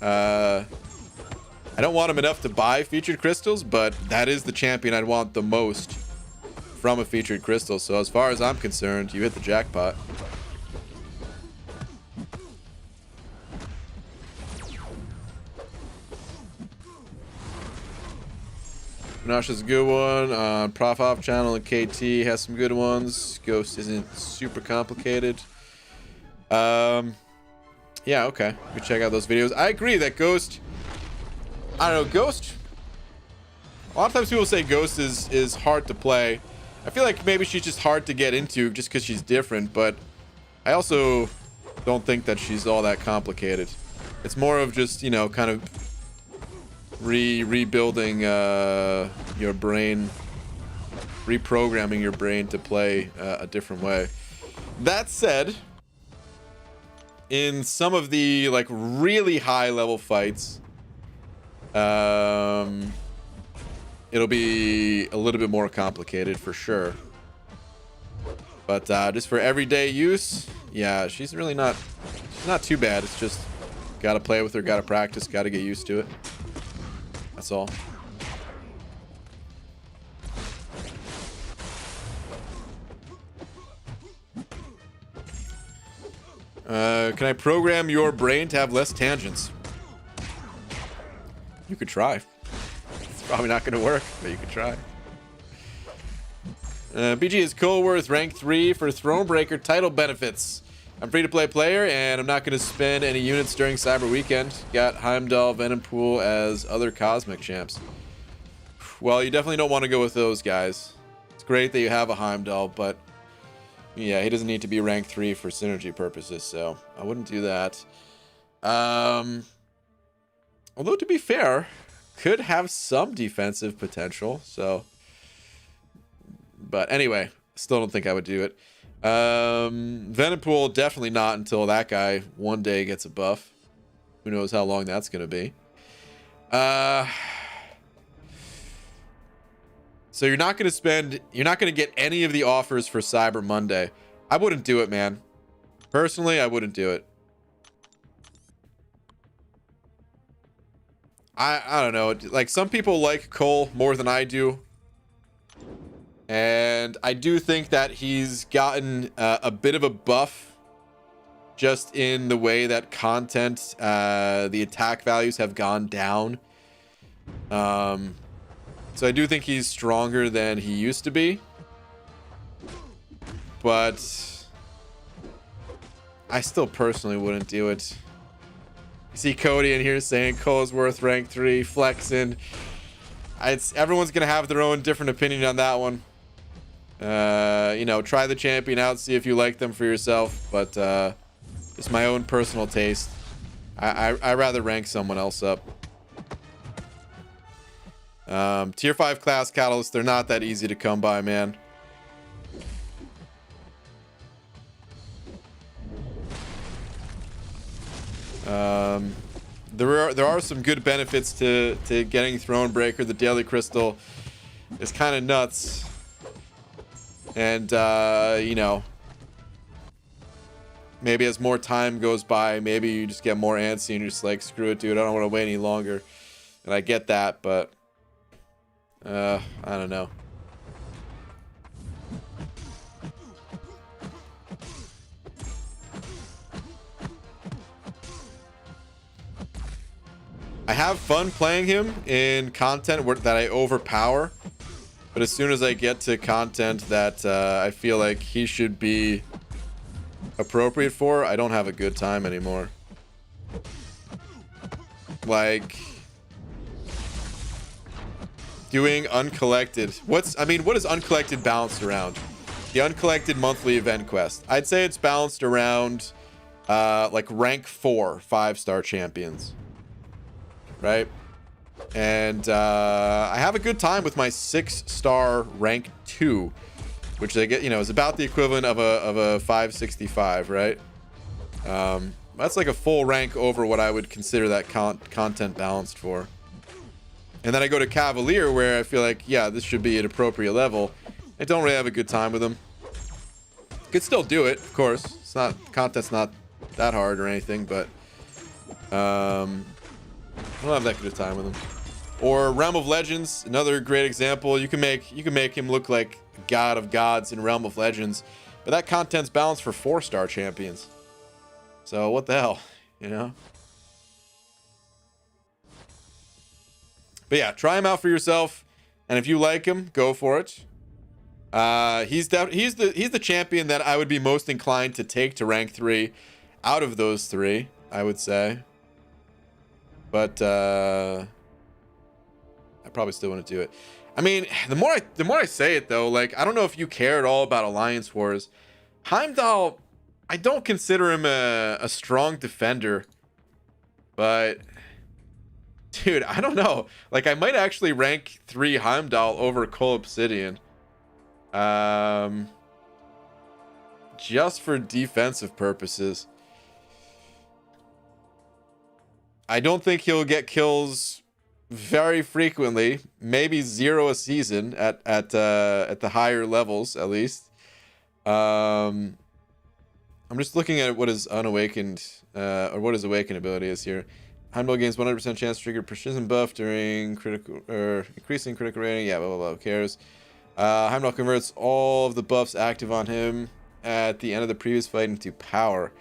I don't want him enough to buy featured crystals, but that is the champion I'd want the most from a featured crystal. So as far as I'm concerned, you hit the jackpot. Nasha's a good one. Prof Off channel and KT has some good ones. Ghost isn't super complicated. Yeah, okay. We check out those videos. I agree that Ghost, I don't know, Ghost, a lot of times people say Ghost is hard to play. I feel like maybe she's just hard to get into just because she's different, but I also don't think that she's all that complicated. It's more of just, you know, kind of rebuilding your brain, reprogramming your brain to play a different way. That said, in some of the like really high level fights, it'll be a little bit more complicated for sure. But just for everyday use, yeah, she's really not too bad. It's just gotta play with her, gotta practice, gotta get used to it. That's all. Can I program your brain to have less tangents? You could try. It's probably not going to work, but you could try. BG is Colworth, rank 3 for Thronebreaker title benefits. I'm free-to-play player, and I'm not going to spend any units during Cyber Weekend. Got Heimdall, Venompool as other Cosmic champs. Well, you definitely don't want to go with those guys. It's great that you have a Heimdall, but yeah, he doesn't need to be rank 3 for synergy purposes, so I wouldn't do that. Although, to be fair, could have some defensive potential, so... But anyway, still don't think I would do it. Venompool, definitely not until that guy one day gets a buff. Who knows how long that's going to be. So you're not going to get any of the offers for Cyber Monday. I wouldn't do it, man. Personally, I wouldn't do it. I don't know. Like, some people like Cole more than I do. And I do think that he's gotten a bit of a buff just in the way that content, the attack values have gone down. So I do think he's stronger than he used to be. But I still personally wouldn't do it. You see Cody in here saying Cole's worth rank 3, flexing. Everyone's going to have their own different opinion on that one. You know, try the champion out, see if you like them for yourself. But it's my own personal taste. I rather rank someone else up. Tier 5 class catalysts, they're not that easy to come by, man. There are some good benefits to getting Thronebreaker. The Daily Crystal is kind of nuts. And, you know, maybe as more time goes by, maybe you just get more antsy and you're just like, screw it, dude, I don't want to wait any longer. And I get that, but I don't know. I have fun playing him in content that I overpower, but as soon as I get to content that I feel like he should be appropriate for, I don't have a good time anymore. Like doing uncollected. What is uncollected balanced around? The uncollected monthly event quest. I'd say it's balanced around like rank 4 5-star champions. Right? And I have a good time with my 6-star rank 2, which I get, is about the equivalent of a 565, right? That's like a full rank over what I would consider that content balanced for. And then I go to Cavalier, where I feel like, yeah, this should be an appropriate level. I don't really have a good time with them. Could still do it, of course. It's not, content's not that hard or anything, but I don't have that good a time with them. Or Realm of Legends, another great example. You can make him look like God of Gods in Realm of Legends, but that content's balanced for 4-star champions. So what the hell, But yeah, try him out for yourself, and if you like him, go for it. He's the champion that I would be most inclined to take to rank 3 out of those 3, I would say. But I probably still want to do it. I mean, the more I say it though, like, I don't know if you care at all about Alliance Wars. Heimdall, I don't consider him a strong defender, but dude, I don't know. Like, I might actually rank 3 Heimdall over Cole Obsidian. Just for defensive purposes. I don't think he'll get kills very frequently. Maybe 0 a season at the higher levels, at least. I'm just looking at what his unawakened or what his awakened ability is here. Heimdall gains 100% chance to trigger precision buff during critical or increasing critical rating. Yeah, blah blah blah. Who cares? Heimdall converts all of the buffs active on him at the end of the previous fight into power.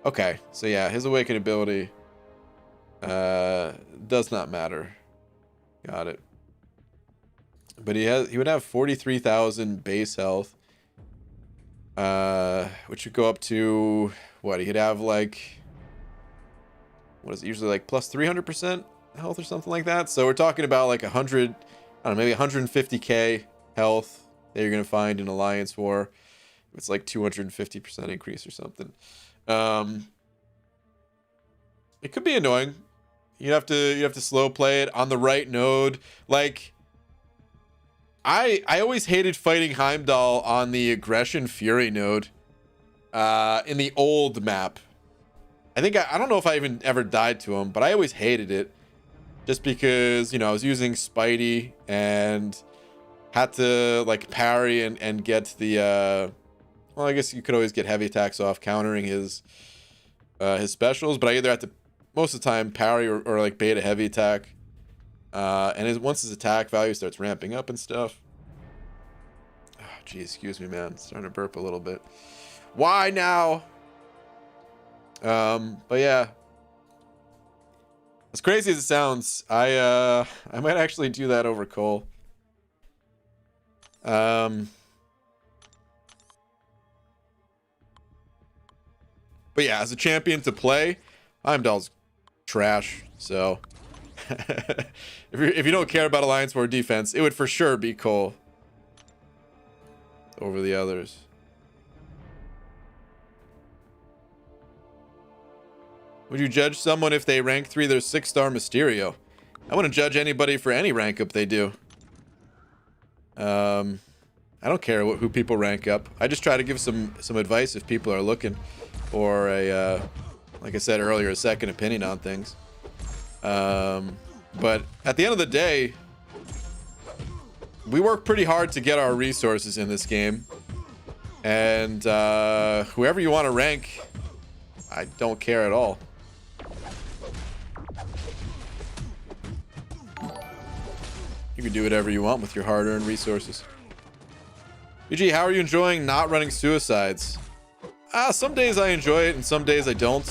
Okay, so yeah, his awakened ability does not matter. Got it. But he would have 43,000 base health, which would go up to what? He'd have like, what is it usually, like plus 300% health or something like that. So we're talking about like 100, I don't know, maybe 150k health that you're gonna find in Alliance War. It's like 250% increase or something. It could be annoying. You have to slow play it on the right node. Like, I always hated fighting Heimdall on the Aggression Fury node in the old map. I think I don't know if I even ever died to him, but I always hated it just because, I was using Spidey and had to like parry and get the well, I guess you could always get heavy attacks off countering his specials, but I either had to most of the time parry or like bait a heavy attack. And once his attack value starts ramping up and stuff. Oh, geez, excuse me, man. It's starting to burp a little bit. Why now? But yeah. As crazy as it sounds, I might actually do that over Cole. But yeah, as a champion to play, Heimdall's trash. So if you don't care about Alliance War defense, it would for sure be Cole over the others. Would you judge someone if they rank 3 their 6-star Mysterio? I wouldn't judge anybody for any rank up they do. I don't care who people rank up. I just try to give some advice if people are looking for a like I said earlier, a second opinion on things. But at the end of the day, we work pretty hard to get our resources in this game. And whoever you want to rank, I don't care at all. You can do whatever you want with your hard-earned resources. BG, how are you enjoying not running suicides? Some days I enjoy it and some days I don't.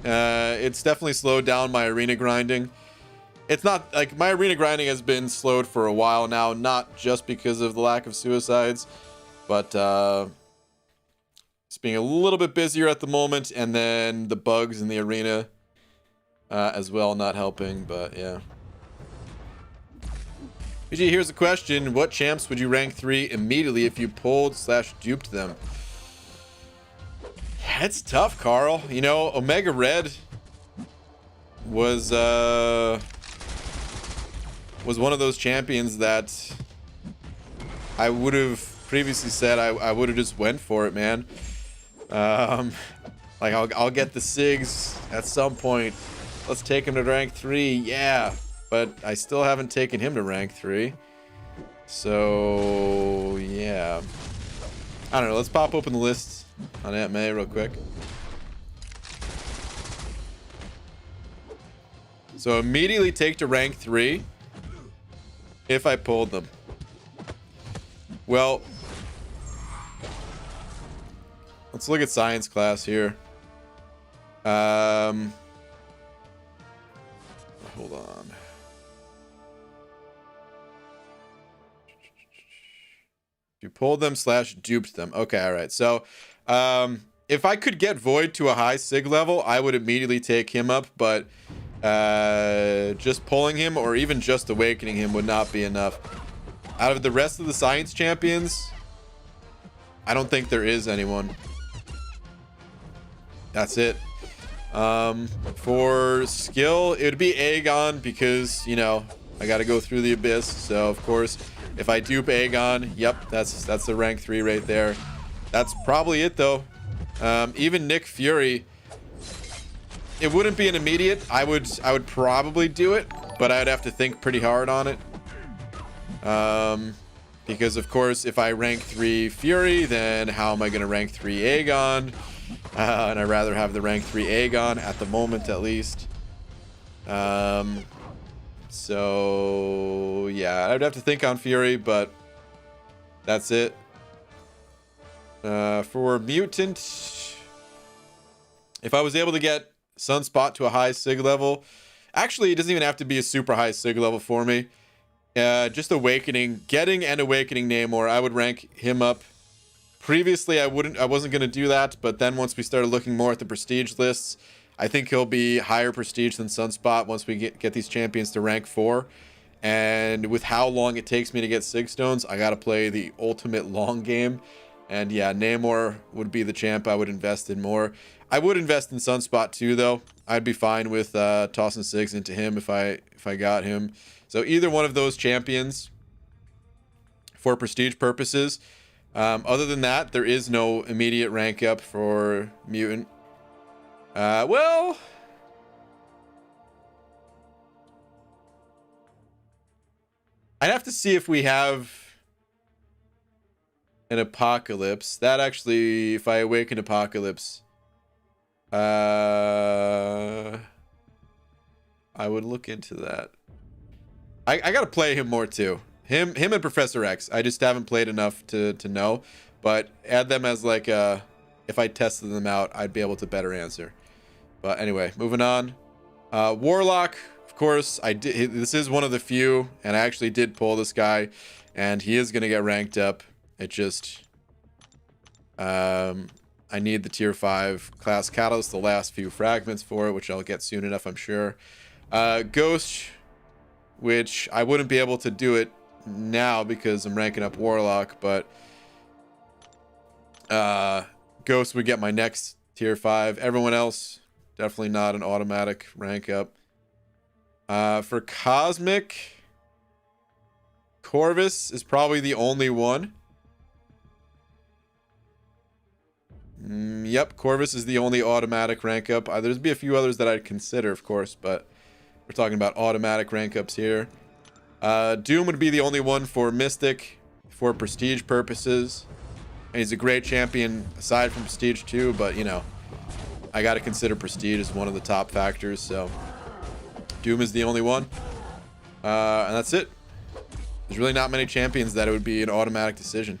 It's definitely slowed down my arena grinding. it's not like my arena grinding has been slowed for a while now, not just because of the lack of suicides, but it's being a little bit busier at the moment, and then the bugs in the arena as well not helping, but yeah. BG, here's a question. What champs would you rank 3 immediately if you pulled/duped them? Yeah, it's tough, Carl. You know, Omega Red was one of those champions that I would have previously said I would have just went for it, man. Like I'll get the SIGs at some point. Let's take him to rank 3, yeah. But I still haven't taken him to rank 3. So yeah. I don't know. Let's pop open the list on Aunt May real quick. So immediately take to rank 3 if I pulled them. Well, let's look at science class here. Hold on. You pulled them/duped them. Okay, all right. So if I could get Void to a high sig level, I would immediately take him up, but just pulling him or even just awakening him would not be enough. Out of the rest of the science champions, I don't think there is anyone. That's it. For skill, it would be Aegon because, you know, I got to go through the abyss. So, of course, if I dupe Aegon, yep, that's the rank 3 right there. That's probably it, though. Even Nick Fury, it wouldn't be an immediate. I would probably do it, but I'd have to think pretty hard on it. Because, of course, if I rank 3 Fury, then how am I going to rank 3 Aegon? And I'd rather have the rank 3 Aegon at the moment, at least. So yeah, I'd have to think on Fury, but that's it. For Mutant, if I was able to get Sunspot to a high sig level, actually it doesn't even have to be a super high sig level for me. Just Awakening, getting and Awakening Namor, I would rank him up. Previously, I wasn't going to do that, but then once we started looking more at the prestige lists, I think he'll be higher prestige than Sunspot once we get these champions to rank 4. And with how long it takes me to get Sig Stones, I got to play the ultimate long game. And yeah, Namor would be the champ I would invest in more. I would invest in Sunspot too, though. I'd be fine with tossing Sigs into him if I got him. So either one of those champions for prestige purposes. Other than that, there is no immediate rank up for Mutant. Well, I'd have to see if we have an Apocalypse. That actually, if I awaken Apocalypse, I would look into that. I gotta play him more too. Him and Professor X. I just haven't played enough to know. But add them as like if I tested them out, I'd be able to better answer. But anyway, moving on. Warlock, of course, this is one of the few, and I actually did pull this guy, and he is gonna get ranked up. It just I need the tier 5 class catalyst, the last few fragments for it, which I'll get soon enough, I'm sure. Ghost, which I wouldn't be able to do it now because I'm ranking up Warlock, but Ghost would get my next tier 5. Everyone else, definitely not an automatic rank up. For Cosmic, Corvus is probably the only one. Yep, Corvus is the only automatic rank up. There's be a few others that I'd consider, of course, but we're talking about automatic rank ups here. Doom would be the only one for Mystic for prestige purposes. And he's a great champion aside from prestige too, but you know, I got to consider prestige as one of the top factors, so Doom is the only one. And that's it. There's really not many champions that it would be an automatic decision.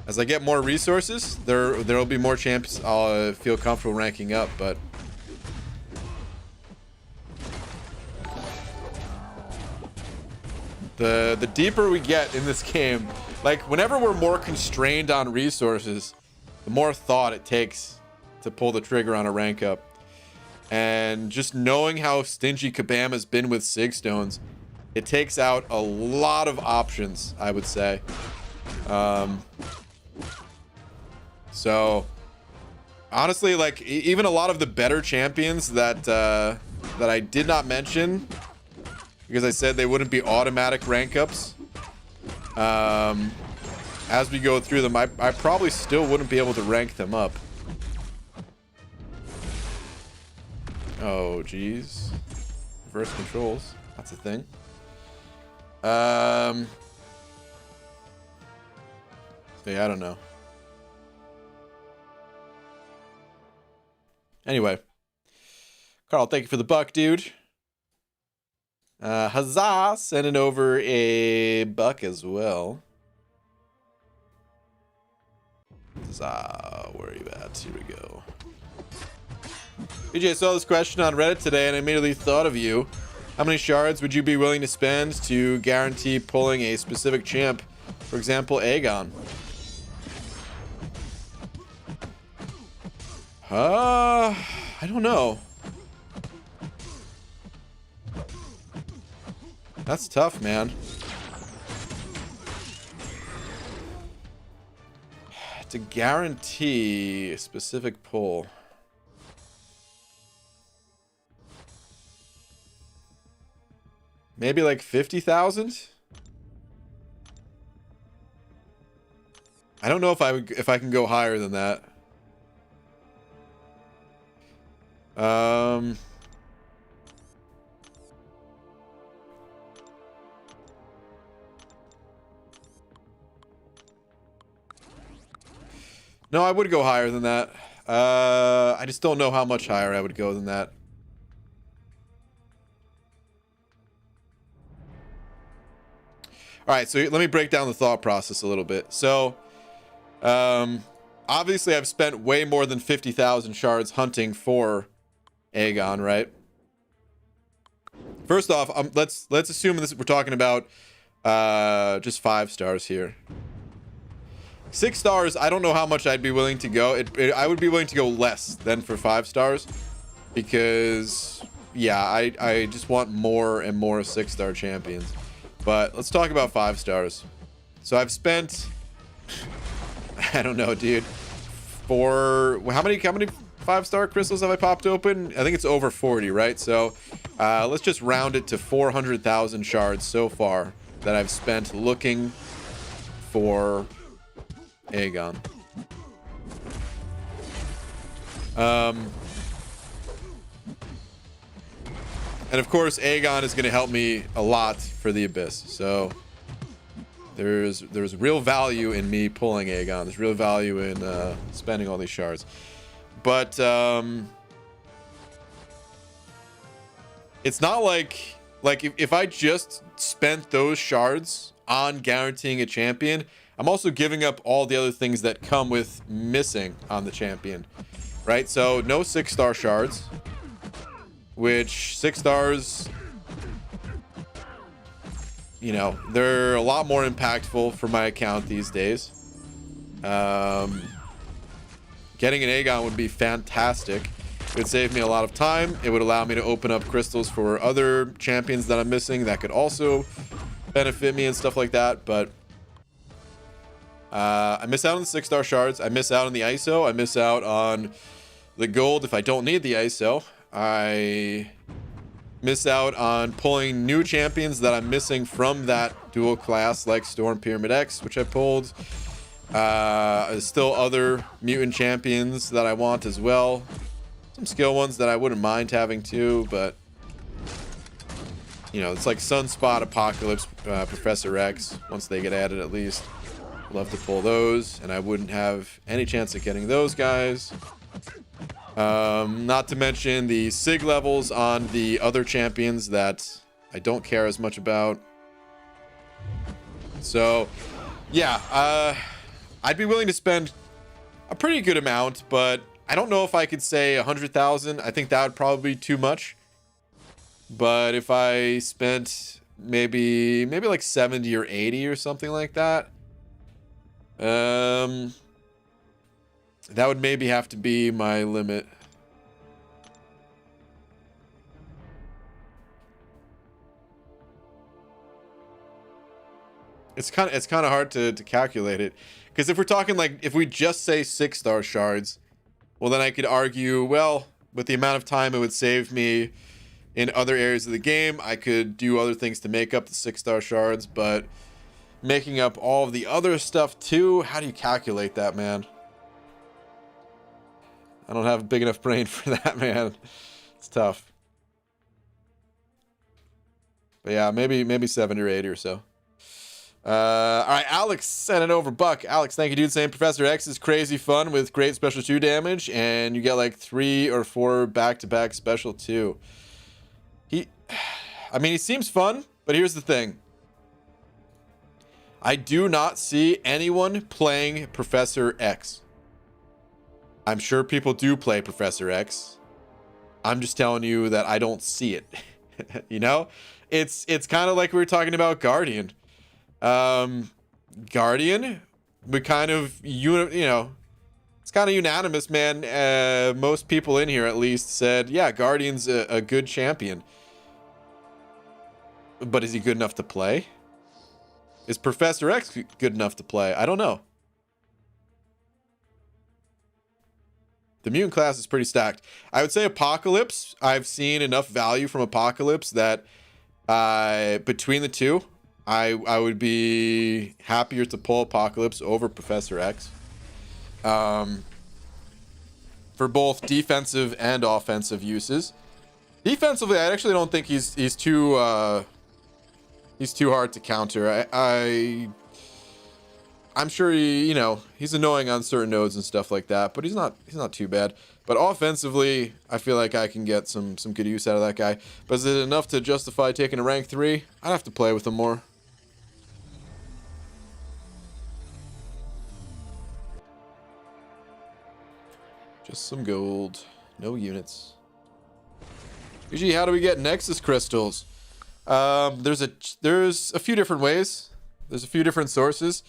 As I get more resources, there'll be more champs I'll feel comfortable ranking up, but The deeper we get in this game, like whenever we're more constrained on resources, the more thought it takes to pull the trigger on a rank up. And just knowing how stingy Kabam has been with Sig Stones, it takes out a lot of options, I would say. So honestly, like even a lot of the better champions that that I did not mention, because I said they wouldn't be automatic rank ups. As we go through them, I probably still wouldn't be able to rank them up. Oh, geez. Reverse controls. That's a thing. Yeah, I don't know. Anyway. Carl, thank you for the buck, dude. Huzzah! Sending over a buck as well. Huzzah! Where are you at? Here we go. BJ, I saw this question on Reddit today and I immediately thought of you. How many shards would you be willing to spend to guarantee pulling a specific champ? For example, Aegon. I don't know. That's tough, man. To guarantee a specific pull. Maybe like 50,000? I don't know if I can go higher than that. No, I would go higher than that. I just don't know how much higher I would go than that. All right, so let me break down the thought process a little bit. So, obviously I've spent way more than 50,000 shards hunting for Aegon, right? First off, let's assume this we're talking about just 5 stars here. 6 stars, I don't know how much I'd be willing to go. I would be willing to go less than for 5 stars because, yeah, I just want more and more 6-star champions. But let's talk about 5 stars. So I've spent, I don't know, dude. How many 5-star crystals have I popped open? I think it's over 40, right? So let's just round it to 400,000 shards so far that I've spent looking for Aegon. And of course, Aegon is going to help me a lot for the Abyss. So there's real value in me pulling Aegon. There's real value in spending all these shards. But it's not like if I just spent those shards on guaranteeing a champion, I'm also giving up all the other things that come with missing on the champion, right? So no 6-star shards, which 6 stars, you know, they're a lot more impactful for my account these days. Getting an Aegon would be fantastic. It would save me a lot of time. It would allow me to open up crystals for other champions that I'm missing that could also benefit me and stuff like that. But I miss out on the 6-star shards. I miss out on the ISO. I miss out on the gold if I don't need the ISO. I miss out on pulling new champions that I'm missing from that dual class, like Storm Pyramid X, which I pulled. There's still other mutant champions that I want as well. Some skill ones that I wouldn't mind having too, but you know, it's like Sunspot, Apocalypse, Professor X. Once they get added, at least, love to pull those, and I wouldn't have any chance of getting those guys. Not to mention the Sig levels on the other champions that I don't care as much about. So, yeah, I'd be willing to spend a pretty good amount, but I don't know if I could say 100,000. I think that would probably be too much. But if I spent maybe like 70 or 80 or something like that. That would maybe have to be my limit. It's kind of hard to calculate it, because if we're talking like, if we just say 6-star shards, well then I could argue, well, with the amount of time it would save me in other areas of the game, I could do other things to make up the 6-star shards, but making up all of the other stuff too, how do you calculate that, man? I don't have a big enough brain for that, man. It's tough. But yeah, maybe 70 or 80 or so. All right, Alex sent it over. Buck, Alex, thank you, dude. Saying Professor X is crazy fun with great special 2 damage, and you get like 3 or 4 back-to-back special 2. I mean, he seems fun, but here's the thing. I do not see anyone playing Professor X. I'm sure people do play Professor X. I'm just telling you that I don't see it. You know? It's kind of like we were talking about Guardian. Guardian, we kind of, you know, it's kind of unanimous, man. Most people in here at least said, yeah, Guardian's a good champion. But is he good enough to play? Is Professor X good enough to play? I don't know. The mutant class is pretty stacked. I would say Apocalypse. I've seen enough value from Apocalypse that between the two, I would be happier to pull Apocalypse over Professor X. For both defensive and offensive uses. Defensively, I actually don't think he's too hard to counter. I'm sure you know, he's annoying on certain nodes and stuff like that, but he's not too bad. But offensively, I feel like I can get some good use out of that guy. But is it enough to justify taking a rank 3? I'd have to play with him more. Just some gold, no units. Usually, how do we get Nexus crystals? There's a few different ways. There's a few different sources.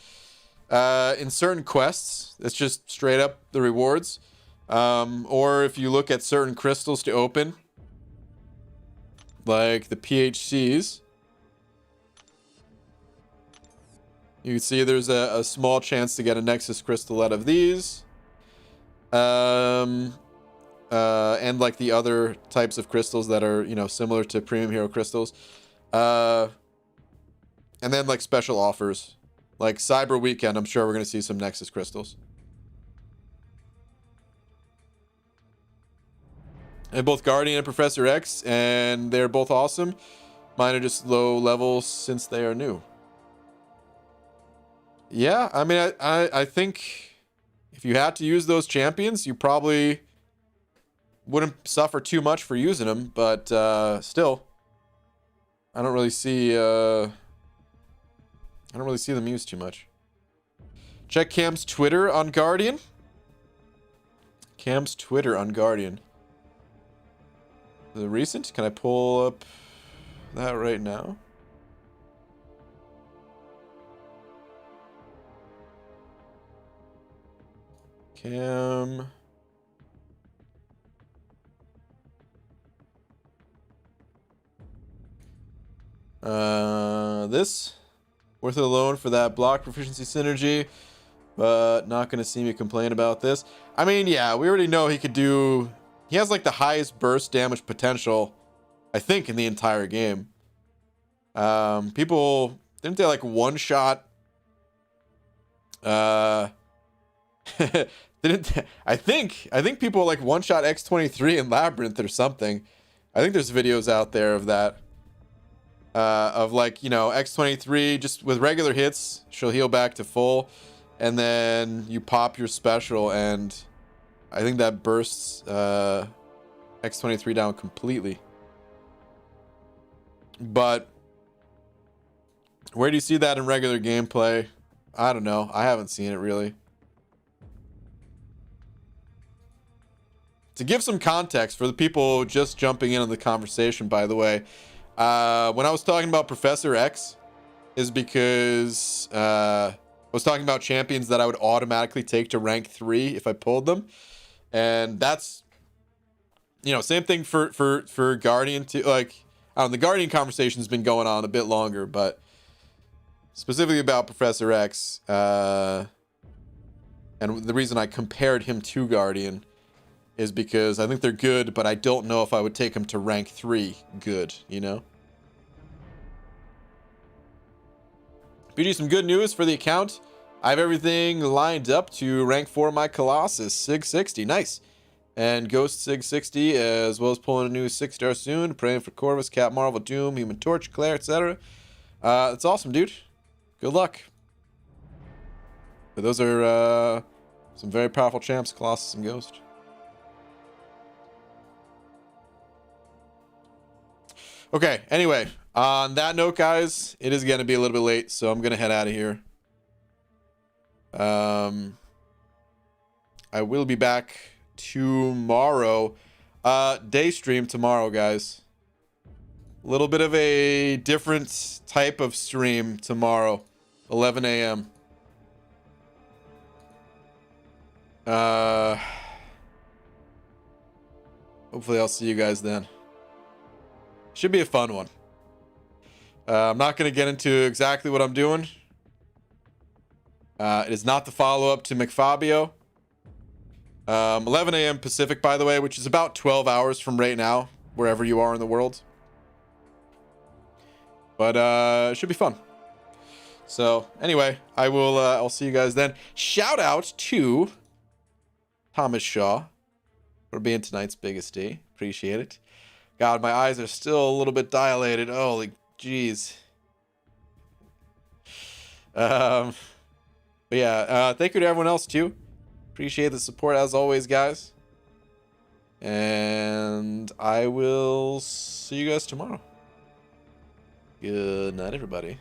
In certain quests, it's just straight up the rewards. Or if you look at certain crystals to open, like the PHCs, you can see there's a small chance to get a Nexus crystal out of these. And like the other types of crystals that are, you know, similar to premium hero crystals. And then like special offers. Like Cyber Weekend, I'm sure we're going to see some Nexus crystals. And both Guardian and Professor X, and they're both awesome. Mine are just low level since they are new. Yeah, I mean, I think if you had to use those champions, you probably wouldn't suffer too much for using them, but still, I don't really see them used too much. Check Cam's Twitter on Guardian. Cam's Twitter on Guardian. The recent? Can I pull up that right now? Cam. This. Worth it alone for that block proficiency synergy, but not going to see me complain about this. I mean, yeah, we already know he could do... He has like the highest burst damage potential, I think, in the entire game. People... Didn't they like one-shot... didn't I think people like one-shot X23 in Labyrinth or something. I think there's videos out there of that. Of like, you know, X23 just with regular hits, she'll heal back to full, and then you pop your special, and I think that bursts X23 down completely. But where do you see that in regular gameplay? I don't know. I haven't seen it really. To give some context for the people just jumping in on the conversation, by the way, When I was talking about Professor X, is because I was talking about champions that I would automatically take to rank 3 if I pulled them, and that's, you know, same thing for Guardian too. Like, I don't know, the Guardian conversation's been going on a bit longer, but specifically about Professor X, and the reason I compared him to Guardian is because I think they're good, but I don't know if I would take them to rank 3 good, you know? BG, some good news for the account. I have everything lined up to rank 4 my Colossus, Sig 60. Nice. And Ghost Sig 60, as well as pulling a new 6-star soon. Praying for Corvus, Cap Marvel, Doom, Human Torch, Claire, etc. That's awesome, dude. Good luck. But those are some very powerful champs, Colossus and Ghost. Okay, anyway, on that note, guys, it is going to be a little bit late, so I'm going to head out of here. I will be back tomorrow. Day stream tomorrow, guys. A little bit of a different type of stream tomorrow, 11 a.m. Hopefully I'll see you guys then. Should be a fun one. I'm not going to get into exactly what I'm doing. It is not the follow-up to McFabio. 11 a.m. Pacific, by the way, which is about 12 hours from right now, wherever you are in the world. But it should be fun. So anyway, I'll see you guys then. Shout out to Thomas Shaw for being tonight's biggest D. Appreciate it. God, my eyes are still a little bit dilated. Holy jeez. But yeah, thank you to everyone else too. Appreciate the support as always, guys. And I will see you guys tomorrow. Good night, everybody.